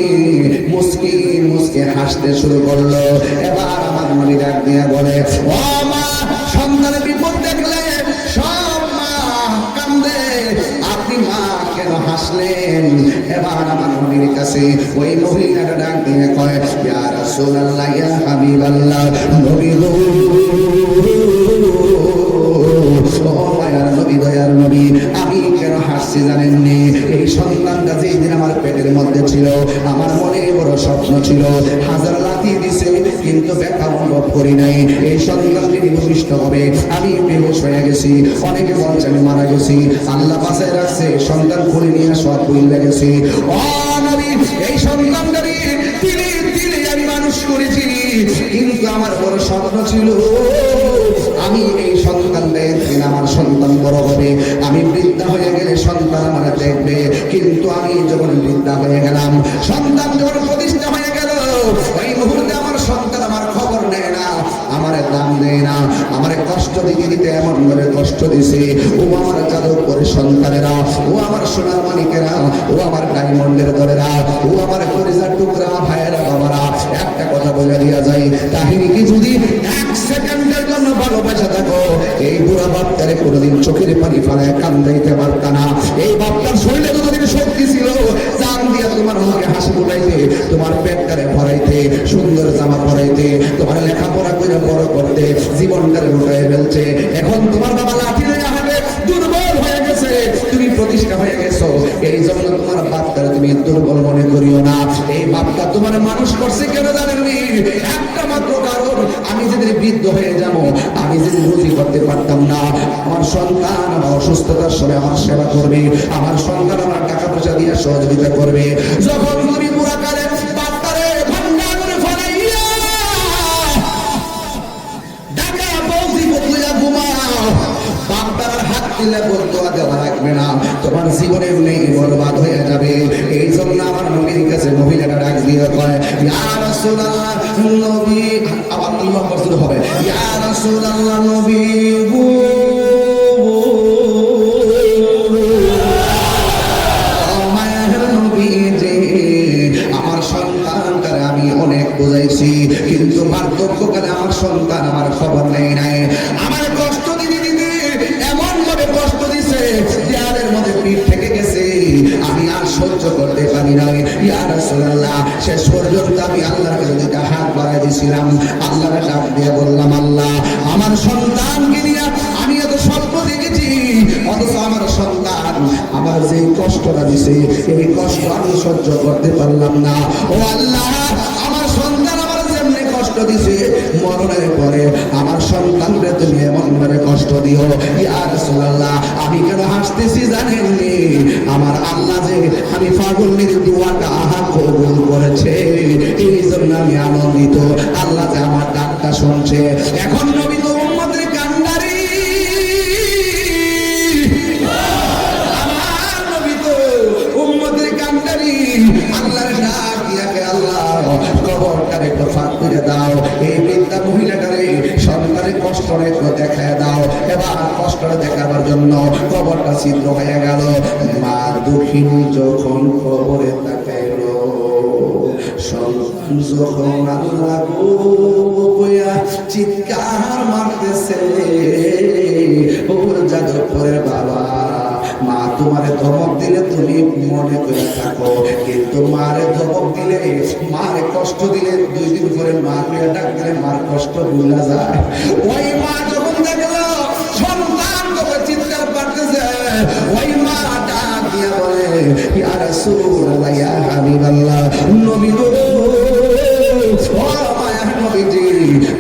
মুস্কি মুস্কি হাসতে শুরু করলো। এবার আমার নবী ডাক দিয়ে বলে, ও মা, সন্তানের বিপদ দেখলে সব মা কান্দে, আপনি মা কেন হাসলেন? এবার আমার নবীর কাছে ওই মহিলাটা ডাক দিয়ে কয়, ইয়া রাসূলুল্লাহ, রাসূলুল্লাহ ইয়া হাবিবাল্লাহ নবী গো ও মায়ার নবী দয়ার নবী আমি কেন হাসছি জানেননি এই সন্তানটা যেদিন আমার পেটের মধ্যে ছিল আমার মনে বড় স্বপ্ন ছিল হাজার লাথি দিছে কিন্তু ব্যথা অনুভব করি নাই এই সন্তানটি ভূমিষ্ঠ হবে আমি বেহুশ হয়ে গেছি অনেকে বলছে আমি মারা গেছি আল্লাহ বাঁচায় রাখছে সন্তান করে নিয়ে সব ভুলে গেছি ও নবী এই সন্তানটাকে তিলে তিলে আমি মানুষ করেছি কিন্তু আমার বড় স্বপ্ন ছিল আমি এই সন্তান দেখবেন আমার সন্তান বড় হবে আমি বৃদ্ধা হয়ে গেলে সন্তান আমার দেখবে কিন্তু আমি যখন বৃদ্ধা হয়ে গেলাম সন্তান যখন প্রতিষ্ঠা হয়ে গেল ওই মুহূর্তে আমার সন্তান আমার খবর নেয় না আমার দাম দেয় না আমার কষ্ট দিতে দিতে এমন করে কষ্ট দিছে ও আমার যাদবপুরের সন্তানেরা ও আমার সোনার মানিকেরা ও আমার ডায়মন্ডের দলেরা ও আমার কলিজার টুকরা ভাইয়েরা বাবারা একটা কথা বলে দিয়া যায় কাহিনীকে যদি এক সেকেন্ডের জন্য ভালোবাসা থাকো এই বুড়া বাপটারে কোনোদিন চোখের পানি ফেলায় কান্দাইতে পারত না এই বাপটার শরীরে যতদিন শক্তি ছিল জান দিয়া তোমার মুখে হাসি ফুটাইতে তোমার পেটটারে ভরাইতে সুন্দর জামা পরাইতে তোমার লেখাপড়া করে বড় করতে জীবনটারে লুটাই ফেলছে এখন তোমার বাবা লাঠি লইয়া হাঁটে দুর্বল হয়ে গেছে তুমি প্রতিষ্ঠা হয়ে গেছো এই জন্য তোমার বাপটারে তুমি দুর্বল মনে করিও না এই বাপটা তোমার মানুষ করছে কেন জানেননি একটা মাত্র কারণ আমি যেদিন বৃদ্ধ হয়ে যাব আমি যেদিন রুজি করতে পারতাম না আমার সন্তান আমার অসুস্থতার সময় আমার সেবা করবে আমার সন্তান আমার টাকা পয়সা দিয়ে সহযোগিতা করবে যখন তুমি বুড়াকালে বাপটারে ভাঙ্গা করে ফলাইয়া ঢাকা বৌদি বদলিয়া ঘুমাও বাপটার হাত দিলে বদুয়া দেওয়া লাগবে না তোমার জীবনে নেই বরবাদ হয়ে যাবে এই জন্য আমার নবীর কাছে মহিলাটা ডাক দিয়ে কয় ইয়া রাসূলুল্লাহ নবী আবার আল্লাহ রাসূল হবে ইয়া রাসূলুল্লাহ নবী গো আমার সন্তানটারে আমি অনেক বুঝাইছি কিন্তু বার্ধক্যকালে আমার সন্তান আমার খবর নেই নাই আমার কষ্ট দিতে দিতে এমন ভাবে কষ্ট দিছে দেয়ালের মধ্যে পিঠ থেকে গেছে আমি আর সহ্য করতে পারি নাই ইয়া রাসূলুল্লাহ শেষ পর্যন্ত আমি আল্লাহর কাছে দুইটা হাত বাড়াই দিয়েছিলাম আল্লাহর ডাক দিয়ে বললাম আল্লাহ আমার সন্তানকে নিয়ে আমি এত স্বপ্ন দেখেছি অথচ আমার সন্তান আমার যে কষ্টটা দিছে এই কষ্ট আমি সহ্য করতে পারলাম না ও আল্লাহ আমার সন্তান আমার যেমনি কষ্ট দিছে মরণের পরে আমার সন্তানকে তুমি এমন ভাবে কষ্ট দিও ইয়া রাসূলুল্লাহ আমি কেন হাসতেছি জানেননি আমার আল্লাহ যে আমি পাগলের দোয়াটা কবুল করেছে এই জন্য আমি আনন্দিত আল্লাহ যে আমার ডাকটা শুনছে এখন নবী তো উম্মতের কান্ডারি আমার নবী তো উম্মতের কান্ডারি আল্লাহর ডাক দিয়াকে আল্লাহ কবরটারে একটু ফাঁক করে দাও এই বৃদ্ধা মহিলাটারে সন্তানের কষ্টটা একটু দেখায় দাও এবার কষ্টটা দেখাবার জন্য কবরটা ছিদ্র হয়ে গেল মা দুঃখিনী যখন কবরে তাকাইল সন্তান যখন আল্লাহ বইয়া চিৎকার মারতেছে ওর যাদবপুরের বাবা মা তোমারে ধমক দিলে তুমি মনে করে থাকো কিন্তু মারে ধমক দিলে মারে কষ্ট দিলে 2 দিন পরে মা পেয়ে ডাক দিলে মার কষ্ট ভুলা যায় ওই মা যখন দেখলো সন্তান তোকে চিৎকার পারতেছে ওই মা ডাক দিয়া বলে ইয়া রাসূলুল্লাহ ইয়া হাবিবাল্লাহ নবী গো ও মায়ার নবীজি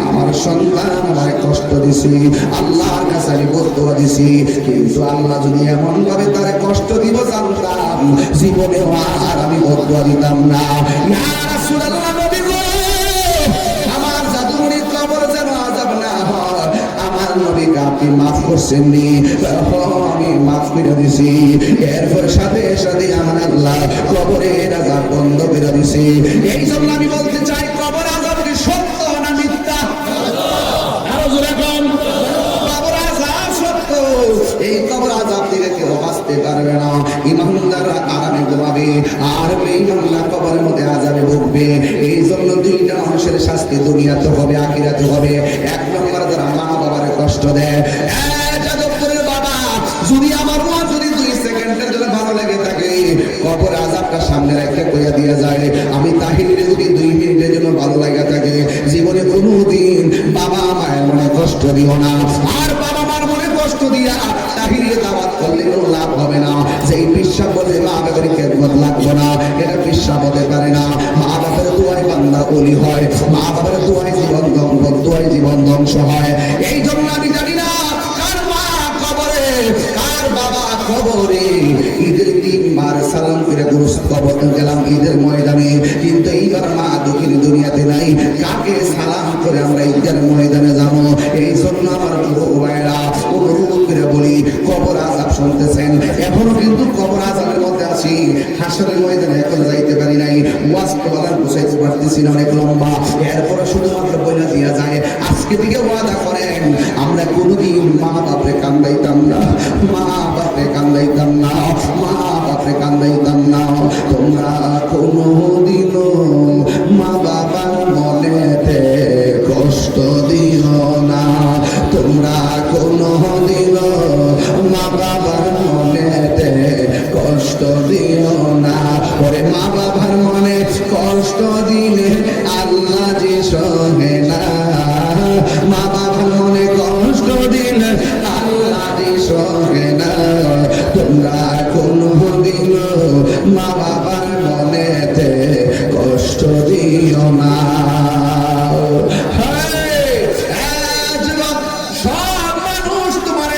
আমার সন্তান আমায় কষ্ট দিছি আল্লাহর কাছে আমি বদদুয়া দিছি কিন্তু আল্লাহ যদি এমন ভাবে তারে কষ্ট দিব জানতাম জীবনে আর আমি বদদুয়া দিতাম না ইয়া রাসূলুল্লাহ নবী গো আমার জাদুমণির কবর যেন আযাব না হয় আমার নবীকে আপনি মাফ করছেন নি আমি মাফ করে দিছি এরপর সাথে সাথে আমার আল্লাহ কবরের আযাব বন্ধ করে দিছি এই জন্য আমি বলতে চাই কবর আযাব কি সত্য না মিথ্যা আরো জোরে কোন কবর আযাব সত্য এই কবর আযাব থেকে কেউ বাঁচতে পারবে না ইমানদাররা আরামে ঘুমাবে আর বেঈমানরা কবরের মধ্যে আযাবে ভুগবে এই জন্য দুইটা মানুষের শাস্তি দুনিয়াতে হবে আখিরাতে হবে এক নম্বর যারা মা বাবার কষ্ট দেয় যাদবপুরের বাবা যদি আমার মা যদি 2 সেকেন্ডের জন্য ভালো লাগে থাকে কবর আযাবটা সামনে রেখে কইয়া দিয়া যায়, আমি তাহিরের যদি 2 মিনিটের জন্য ভালো লাগা থাকে, জীবনে কোনোদিন বাবা মায়ের মনে কষ্ট দিও না। আর বাবা মার মনে কষ্ট দিয়া তাহিরে দাওয়াত করলে কোনো লাভ হবে না। যেই বিশ্বাস বলে মা বাবার খেদমত লাগবে না, এটা বিশ্বাস হতে পারে না। মা বাবার দোয়ায় বান্দা ওলি হয়, মা বাবার দোয়ায় জীবন ধ্বংস হয়। এই জন্য আমি জানি না কার মা কবরে কার বাবা কবরে। ঈদের 3 বার সালাম করে গোরস্ত কবর গেলাম ঈদের ময়দানে, কিন্তু এইবার মা দুঃখী দুনিয়াতে নাই, কাকে সালাম করে আমরা ঈদের ময়দানে যাবো? এই জন্য আমার ভাইরা অনুরোধ করে বলি, কবর আযাব শুনতেছেন, এখনো কিন্তু কবর আযাবের মধ্যে আছি। হাসরের ময়দানে এখন যাইতে পারি নাই, ওয়াজ তো বলার বুঝাইতে পারতেছি না, অনেক লম্বা। এরপরে শুধুমাত্র বইলা দিয়া যায়, আজকে থেকে ওয়াদা করেন আমরা কোনোদিন মা বাপরে কান্দাইতাম না, মা বাপরে কান্দাইতাম না, মা বাপরে কান্দাইতাম না। তোমরা কোনোদিনও মা বাবার মনেতে কষ্ট দিও না, তোমরা কোনোদিনও মা বাবার মনেতে কষ্ট দিও না। ওরে মা বাবার মনে কষ্ট দিলে আল্লাহ যে সহে না, মা বাবার মনে কষ্ট দিলে আল্লাহ যে সহে না। তোমরা কোনোদিনও মা বাবার মনেতে কষ্ট দিও না। সব মানুষ তোমার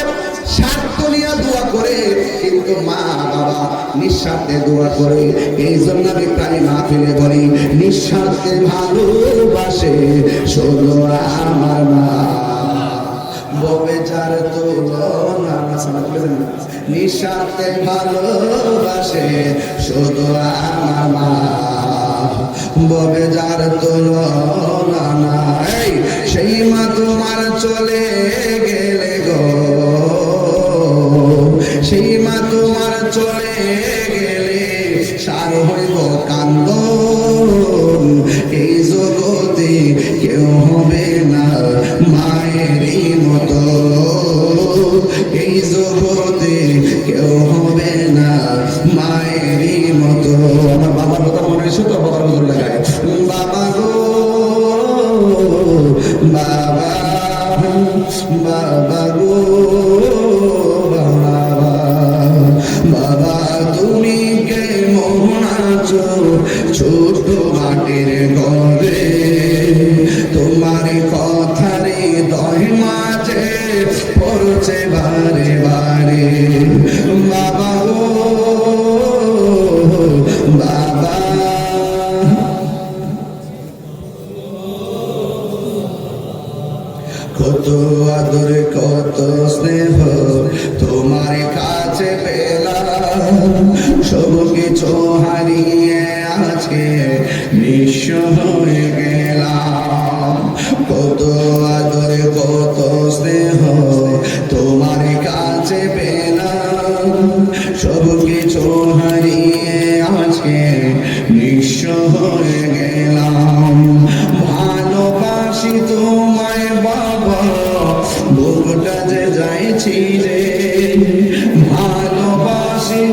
স্বার্থ নিয়ে দোয়া করে, কিন্তু মা বাবা নিঃস্বার্থে দোয়া করে। এই জন্য আমি প্রায় মাহফিলে বলি, নিঃস্বার্থে ভালোবাসে শুধু আমার মা, বেচার তুলনা। নিঃস্বার্থে ভালোবাসে শুধু আমার মা, বেচার তুলনা নাই। সেই মা তোমার চলে গেলে গো, সেই মা তোমার চলে গেলে সার হইব কান্দন। এই জগতে কেউ হবে না মায়েরই মতো, এই জগতে কেউ হবে না মায়েরই মতো। আমার বাবার কথা মনে হয়েছে তো, বাবার মতো লাগায়, বাবা গো বাবা, বাবা গো বাবা, বাবা তুমি কেমন আছো ছোট মাটির ঘরে, তোমার কথারে দয় মাঝে পড়ছে বারে বারে। বাবা গো বাবা, কত আদর কত স্নেহ তোমার কাছে পেলাম, সব কিছু হারিয়ে আজকে নিঃস্ব হয়ে গেলাম। কত আদর কত স্নেহ তোমার কাছে পেলাম, সব কিছু হারিয়ে আজকে নিঃস্ব হয়ে গেলাম। ভালোবাসি তোমায় বাবা, বুকটা যে যাইছি রে, ভালোবাসি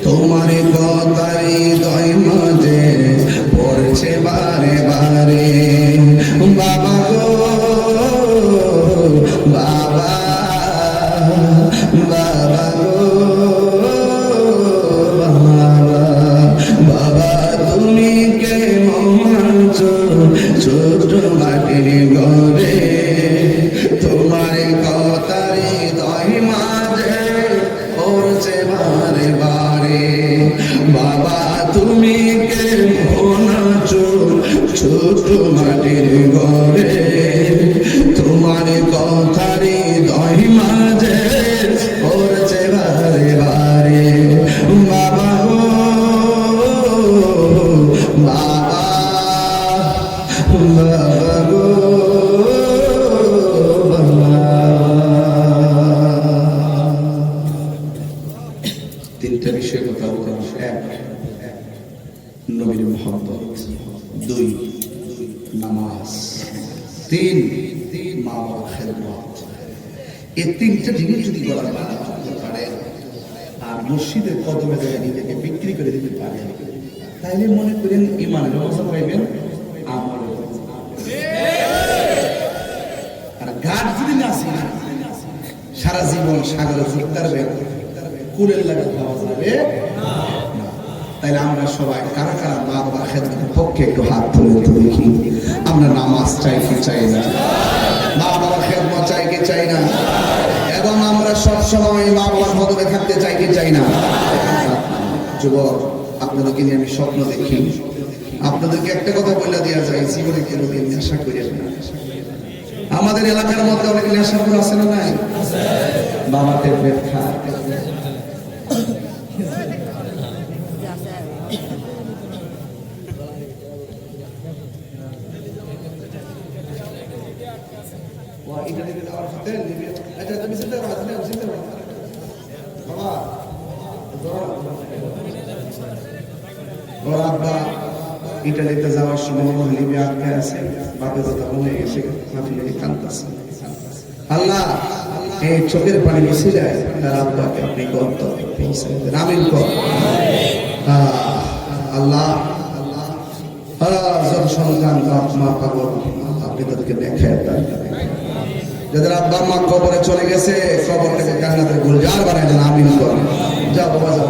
তোমার কথাই দয় মাঝে পড়ছে বারে বারে। বাবা গো বাবা, বাবা গো বাবা, বাবা তুমি কেমন আছো ছোট মাটির ঘরে, তোমার কথারে দয় মাঝে পড়ছে বারে বারে। বাবা তুমি কেমন আছো ছোট মাটির ঘরে, তোমার কথারে দয় মাঝে পড়ছে বারে বারে। বাবা গো বাবা, বাবা গো বাবা। 3টা বিষয় কথা বললাম। 1 নবীর মুহাব্বত, 2 নামাজ, 3 মা বাবার খেদমত। এই তিনটা জিনিস যদি করার পারেন আর মসজিদের কদমে জায়গায় নিজেকে বিক্রি করে দিতে পারেন, তাইলে মনে করেন ইমানের অবস্থা পাইবেন আমল। আর গাছ যদি না ছিল সারা জীবন সাগরে ফুটতারবেন, কুলের লাগে খাওয়া যাবে না। তাইলে আমরা সবাই কারা কারা মা বাবার খেদমতের পক্ষে একটু হাত তুলে তো দেখি। আমরা নামাজ চাই কি চাই না? মা বাবার খেদমত চাই কি চাই না? এবং আমরা সব সময় মা বাবার মদতে থাকতে চাই কি চাই না? যুবক, আপনাদেরকে নিয়ে আমি স্বপ্ন দেখি। আপনাদেরকে একটা কথা বলে দেওয়া যায়, জীবনে কোনোদিন নেশা করেন না। আমাদের এলাকার মধ্যে অনেক নেশাখোর আছে না নাই? বাবাতে পেট খায়, ইটালিতে যাওয়ার সময় লিবিয়া আটকে আছে, বাপের কথা মনে গেছে, কাঁদতেছে। আল্লাহ এই চোখের পানি মিশে যায়, তার আব্বাকে আপনি গন্তব্যে পৌঁছে দেন, আমিন কর। আল্লাহ যত সন্তান বাপ মা পাগল, আপনি তাদেরকে দেখায় দেন। যাদের আব্বা মা কবরে চলে গেছে, কবরটাকে জান্নাতের গুলজার বানায় দেন, আমিন কর। যাও বাবা যাও,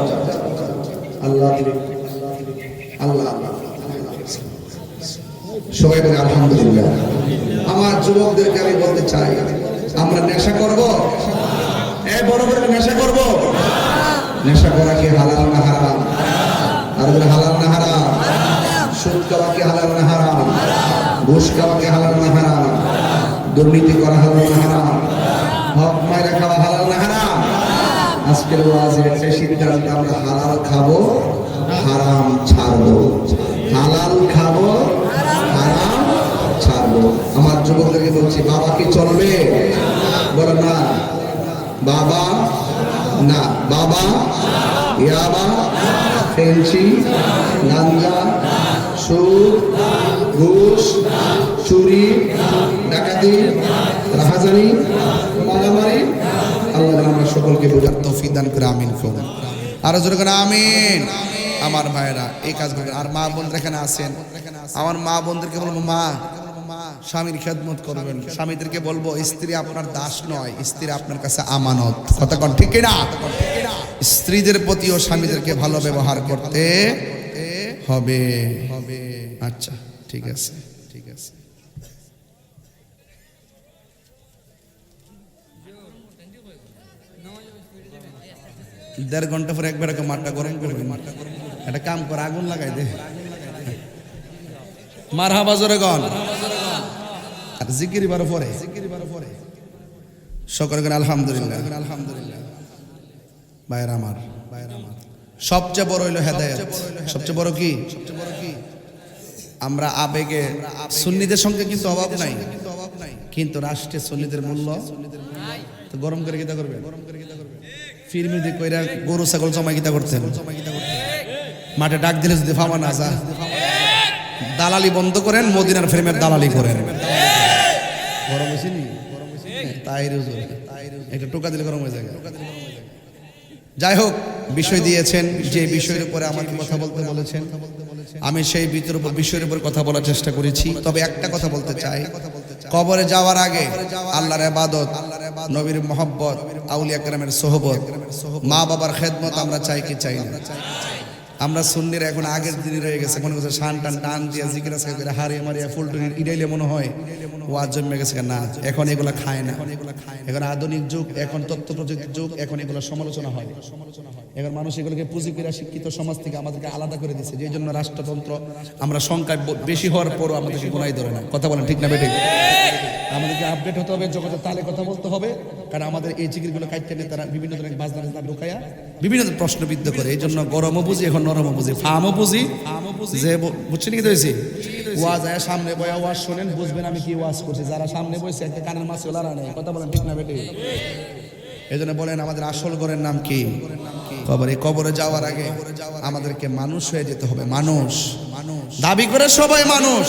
আল্লাহ আল্লাহ সবাই বলে আলহামদুলিল্লাহ। আমার যুবকদেরকে আমি বলতে চাই, আমরা নেশা করব, বড় বড় নেশা করব। নেশা করা কি হালাল না হারাম? আর হালাল না হারাম? সুদ খাওয়া কি হালাল না হারাম? ঘুষ খাওয়া কি হালাল না হারাম? দুর্নীতি করা হালাল না হারাম? হক মাইরা খাওয়া হালাল না হারাম? আজকের ওয়াজে একটা সিদ্ধান্ত, আমরা হালাল খাবো, হারাম ছাড়বো। হালাল খাবো, হারাম ছাড়বো। আমার যুবকদেরকে বলছি, বাবা কি চলবে? বলো না বাবা, না বাবা, ইয়াবা, ফেন্সি, গাঞ্জা, সুদ, ঘুষ, চুরি, ডাকাতি, রাহাজানি, মারামারি, আল্লাহ আমরা সকলকে বোঝার তৌফিক দান করে আমিন করুন। আরো জোরে করে আমিন। আমার ভাইরা এই কাজ করবেন। আর মা বোনরা এখানে আছেন, আমার মা বোনদেরকে বলবো, মা স্বামীর খেদমত করবেন। স্বামীদেরকে বলবো, স্ত্রী আপনার দাস নয়, স্ত্রী আপনার কাছে আমানত। কথা কন ঠিক না? স্ত্রীদের প্রতিও স্বামীদেরকে ভালো ব্যবহার করতে হবে। আচ্ছা ঠিক আছে, ঠিক আছে। দেড় ঘন্টা পরে একবার মাঠটা গরম করবে, একটা কাম করে আগুন লাগাই দে। মারহাবা জোরে গন। আর জিকির বার পরে সকলে গণ আলহামদুলিল্লাহ, আলহামদুলিল্লাহ। ভাইরা আমার, সবচেয়ে বড় হইল হেদায়েত। সবচেয়ে বড় কি? আমরা আবেগে সুন্নিদের সঙ্গে কিন্তু অভাব নাই, কিন্তু রাষ্ট্রে সুন্নিদের মূল্য তো গরম করে কিতা করবে? ফিরমি দিয়ে কইরা গরু ছাগল জমা কিতা করতেন, মাঠে ডাক দিলে যদি ফামা না যা, দালালি বন্ধ করেন, মদিনার ফ্রেমের দালালি করেন। গরম হয়েছে নি? তাই একটা টোকা দিলে গরম হয়ে যায়। যাই হোক, বিষয় দিয়েছেন, যে বিষয়ের উপরে আমাকে কথা বলতে বলেছেন, আমি সেই বিষয়ের উপর কথা বলার চেষ্টা করেছি। তবে একটা কথা বলতে চাই, কবরে যাওয়ার আগে আল্লাহর ইবাদত, নবীর মহব্বত, আউলিয়া কেরামের সোহবত, মা বাবার খেদমত আমরা চাই কি চাই না? আমরা সুন্নিরা এখন আগের দিনই রয়ে গেছে, মনে করছে শান টান টান দিয়ে জিকির আজকাল করে হারিয়ে মারিয়া ফুলটুনি ইডাইলে মনে হয় ওয়াজ জন্মে গেছে। না, এখন এগুলা খায় না। এখন আধুনিক যুগ, এখন তথ্য প্রযুক্তির যুগ, এখন এগুলো সমালোচনা হয়। এখন মানুষ এগুলোকে পুঁজি করে শিক্ষিত সমাজ থেকে আমাদেরকে আলাদা করে দিচ্ছে, যেই জন্য রাষ্ট্রতন্ত্র আমরা সংখ্যায় বেশি হওয়ার পরও আমাদেরকে গোনাই ধরে না। কথা বলেন ঠিক না বেঠিক? আমাদেরকে আপডেট হতে হবে, জগতের তালে কথা বলতে হবে। কারণ আমাদের এই জিকিরগুলো কাটতে নিয়ে তারা বিভিন্ন ধরনের বাজনা ঢুকাইয়া বিভিন্ন প্রশ্নবিদ্ধ করে। এই জন্য গরমও বুঝি, এখন নরমও বুঝি, ফামও বুঝি, যে বুঝছেন কি হয়েছে? ওয়াজ আয়া সামনে বয়া ওয়াজ শোনেন, বুঝবেন আমি কি ওয়াজ করছি। যারা সামনে বসে একটা কানের মাছ ওলারা নেই। কথা বলেন ঠিক না বেটি? এই জন্য বলেন, আমাদের আসল ঘরের নাম কি? কবরে। কবরে যাওয়ার আগে আমাদেরকে মানুষ হয়ে যেতে হবে। মানুষ দাবি করে সবাই মানুষ,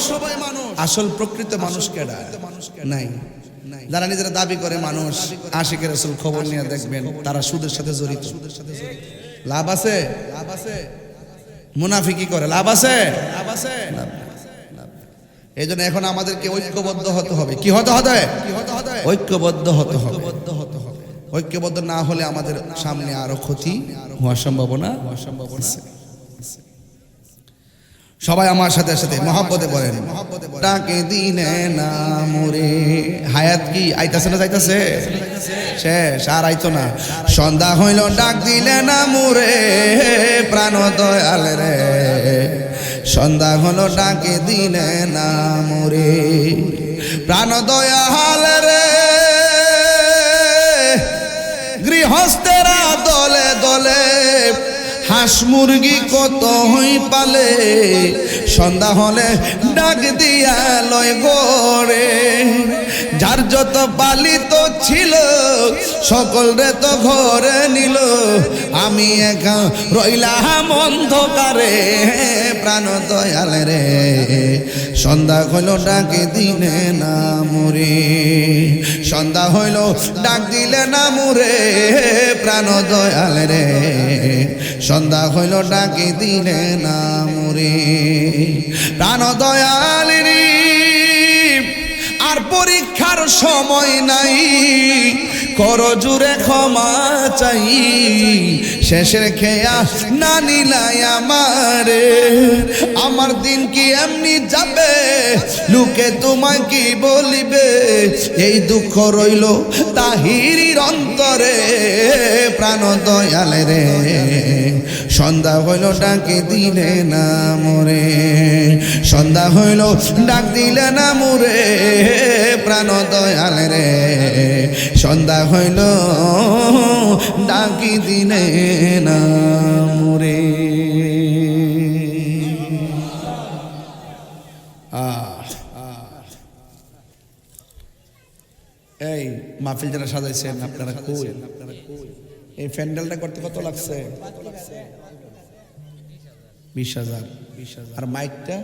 আসল প্রকৃত মানুষ কেডা? নাই। যারা নিজেরা দাবি করে মানুষ, আশিকে রাসূল, খবর নিয়ে দেখবেন তারা সুদের সাথে জড়িত। লাভ আছে? মুনাফিকি করে লাভ আছে? এই জন্য এখন আমাদেরকে ঐক্যবদ্ধ হতে হবে। কি হতে হবে? ঐক্যবদ্ধ হতে হবে। ঐক্যবদ্ধ না হলে আমাদের সামনে আরো ক্ষতি হওয়ার সম্ভাবনা আছে। সবাই আমার সাথে সাথে মহব্বতে বলেন, ডাকে দিনে না মোরে। হায়াত কি আইতাছে না যাইতাছে? শেষ, আর আইতো না। সন্ধ্যা হইল ডাক দিলে না মোরে, প্রাণ দয়াল রে। সন্ধ্যা হলো ডাকে দিলে না মোরে, প্রাণ দয়াল রে। গৃহস্থেরা দলে দলে হাঁস মুরগি কত হই পালে, সন্ধ্যা হলে ডাক দিয়া লয় গড়ে। যার যত পালিত ছিল সকল রে তো ঘরে নিল, আমি একা রইলাম অন্ধকারে, প্রাণ দয়াল রে। সন্ধ্যা হইল ডাকে দিলে না মোরে, সন্ধ্যা হইল ডাক দিলে না মোরে, প্রাণ দয়াল রে। সন্ধ্যা হইল ডাকে দিলে না মোরে, প্রাণ দয়াল রে। আর পরীক্ষার সময় নাই, কর জুড়ে ক্ষমা চাই। শেষের খেয়া না নিলাই আমারে, আমার দিন কি এমনি যাবে, লোকে তোমায় কি বলিবে। এই দুঃখ রইল তাহিরির অন্তরে, প্রাণ দয়াল রে। সন্ধ্যা হইল ডাকে দিলে না মোরে, সন্ধ্যা হইল ডাক দিলে না মোরে, প্রাণ দয়াল রে। সন্ধ্যা হইল ডাকি দিলে না মোরে। এই মাহফিল যারা সাজাইছেন আপনারা কই? এই প্যান্ডেলটা করতে কত লাগছে? 20,000। আর মাইকটা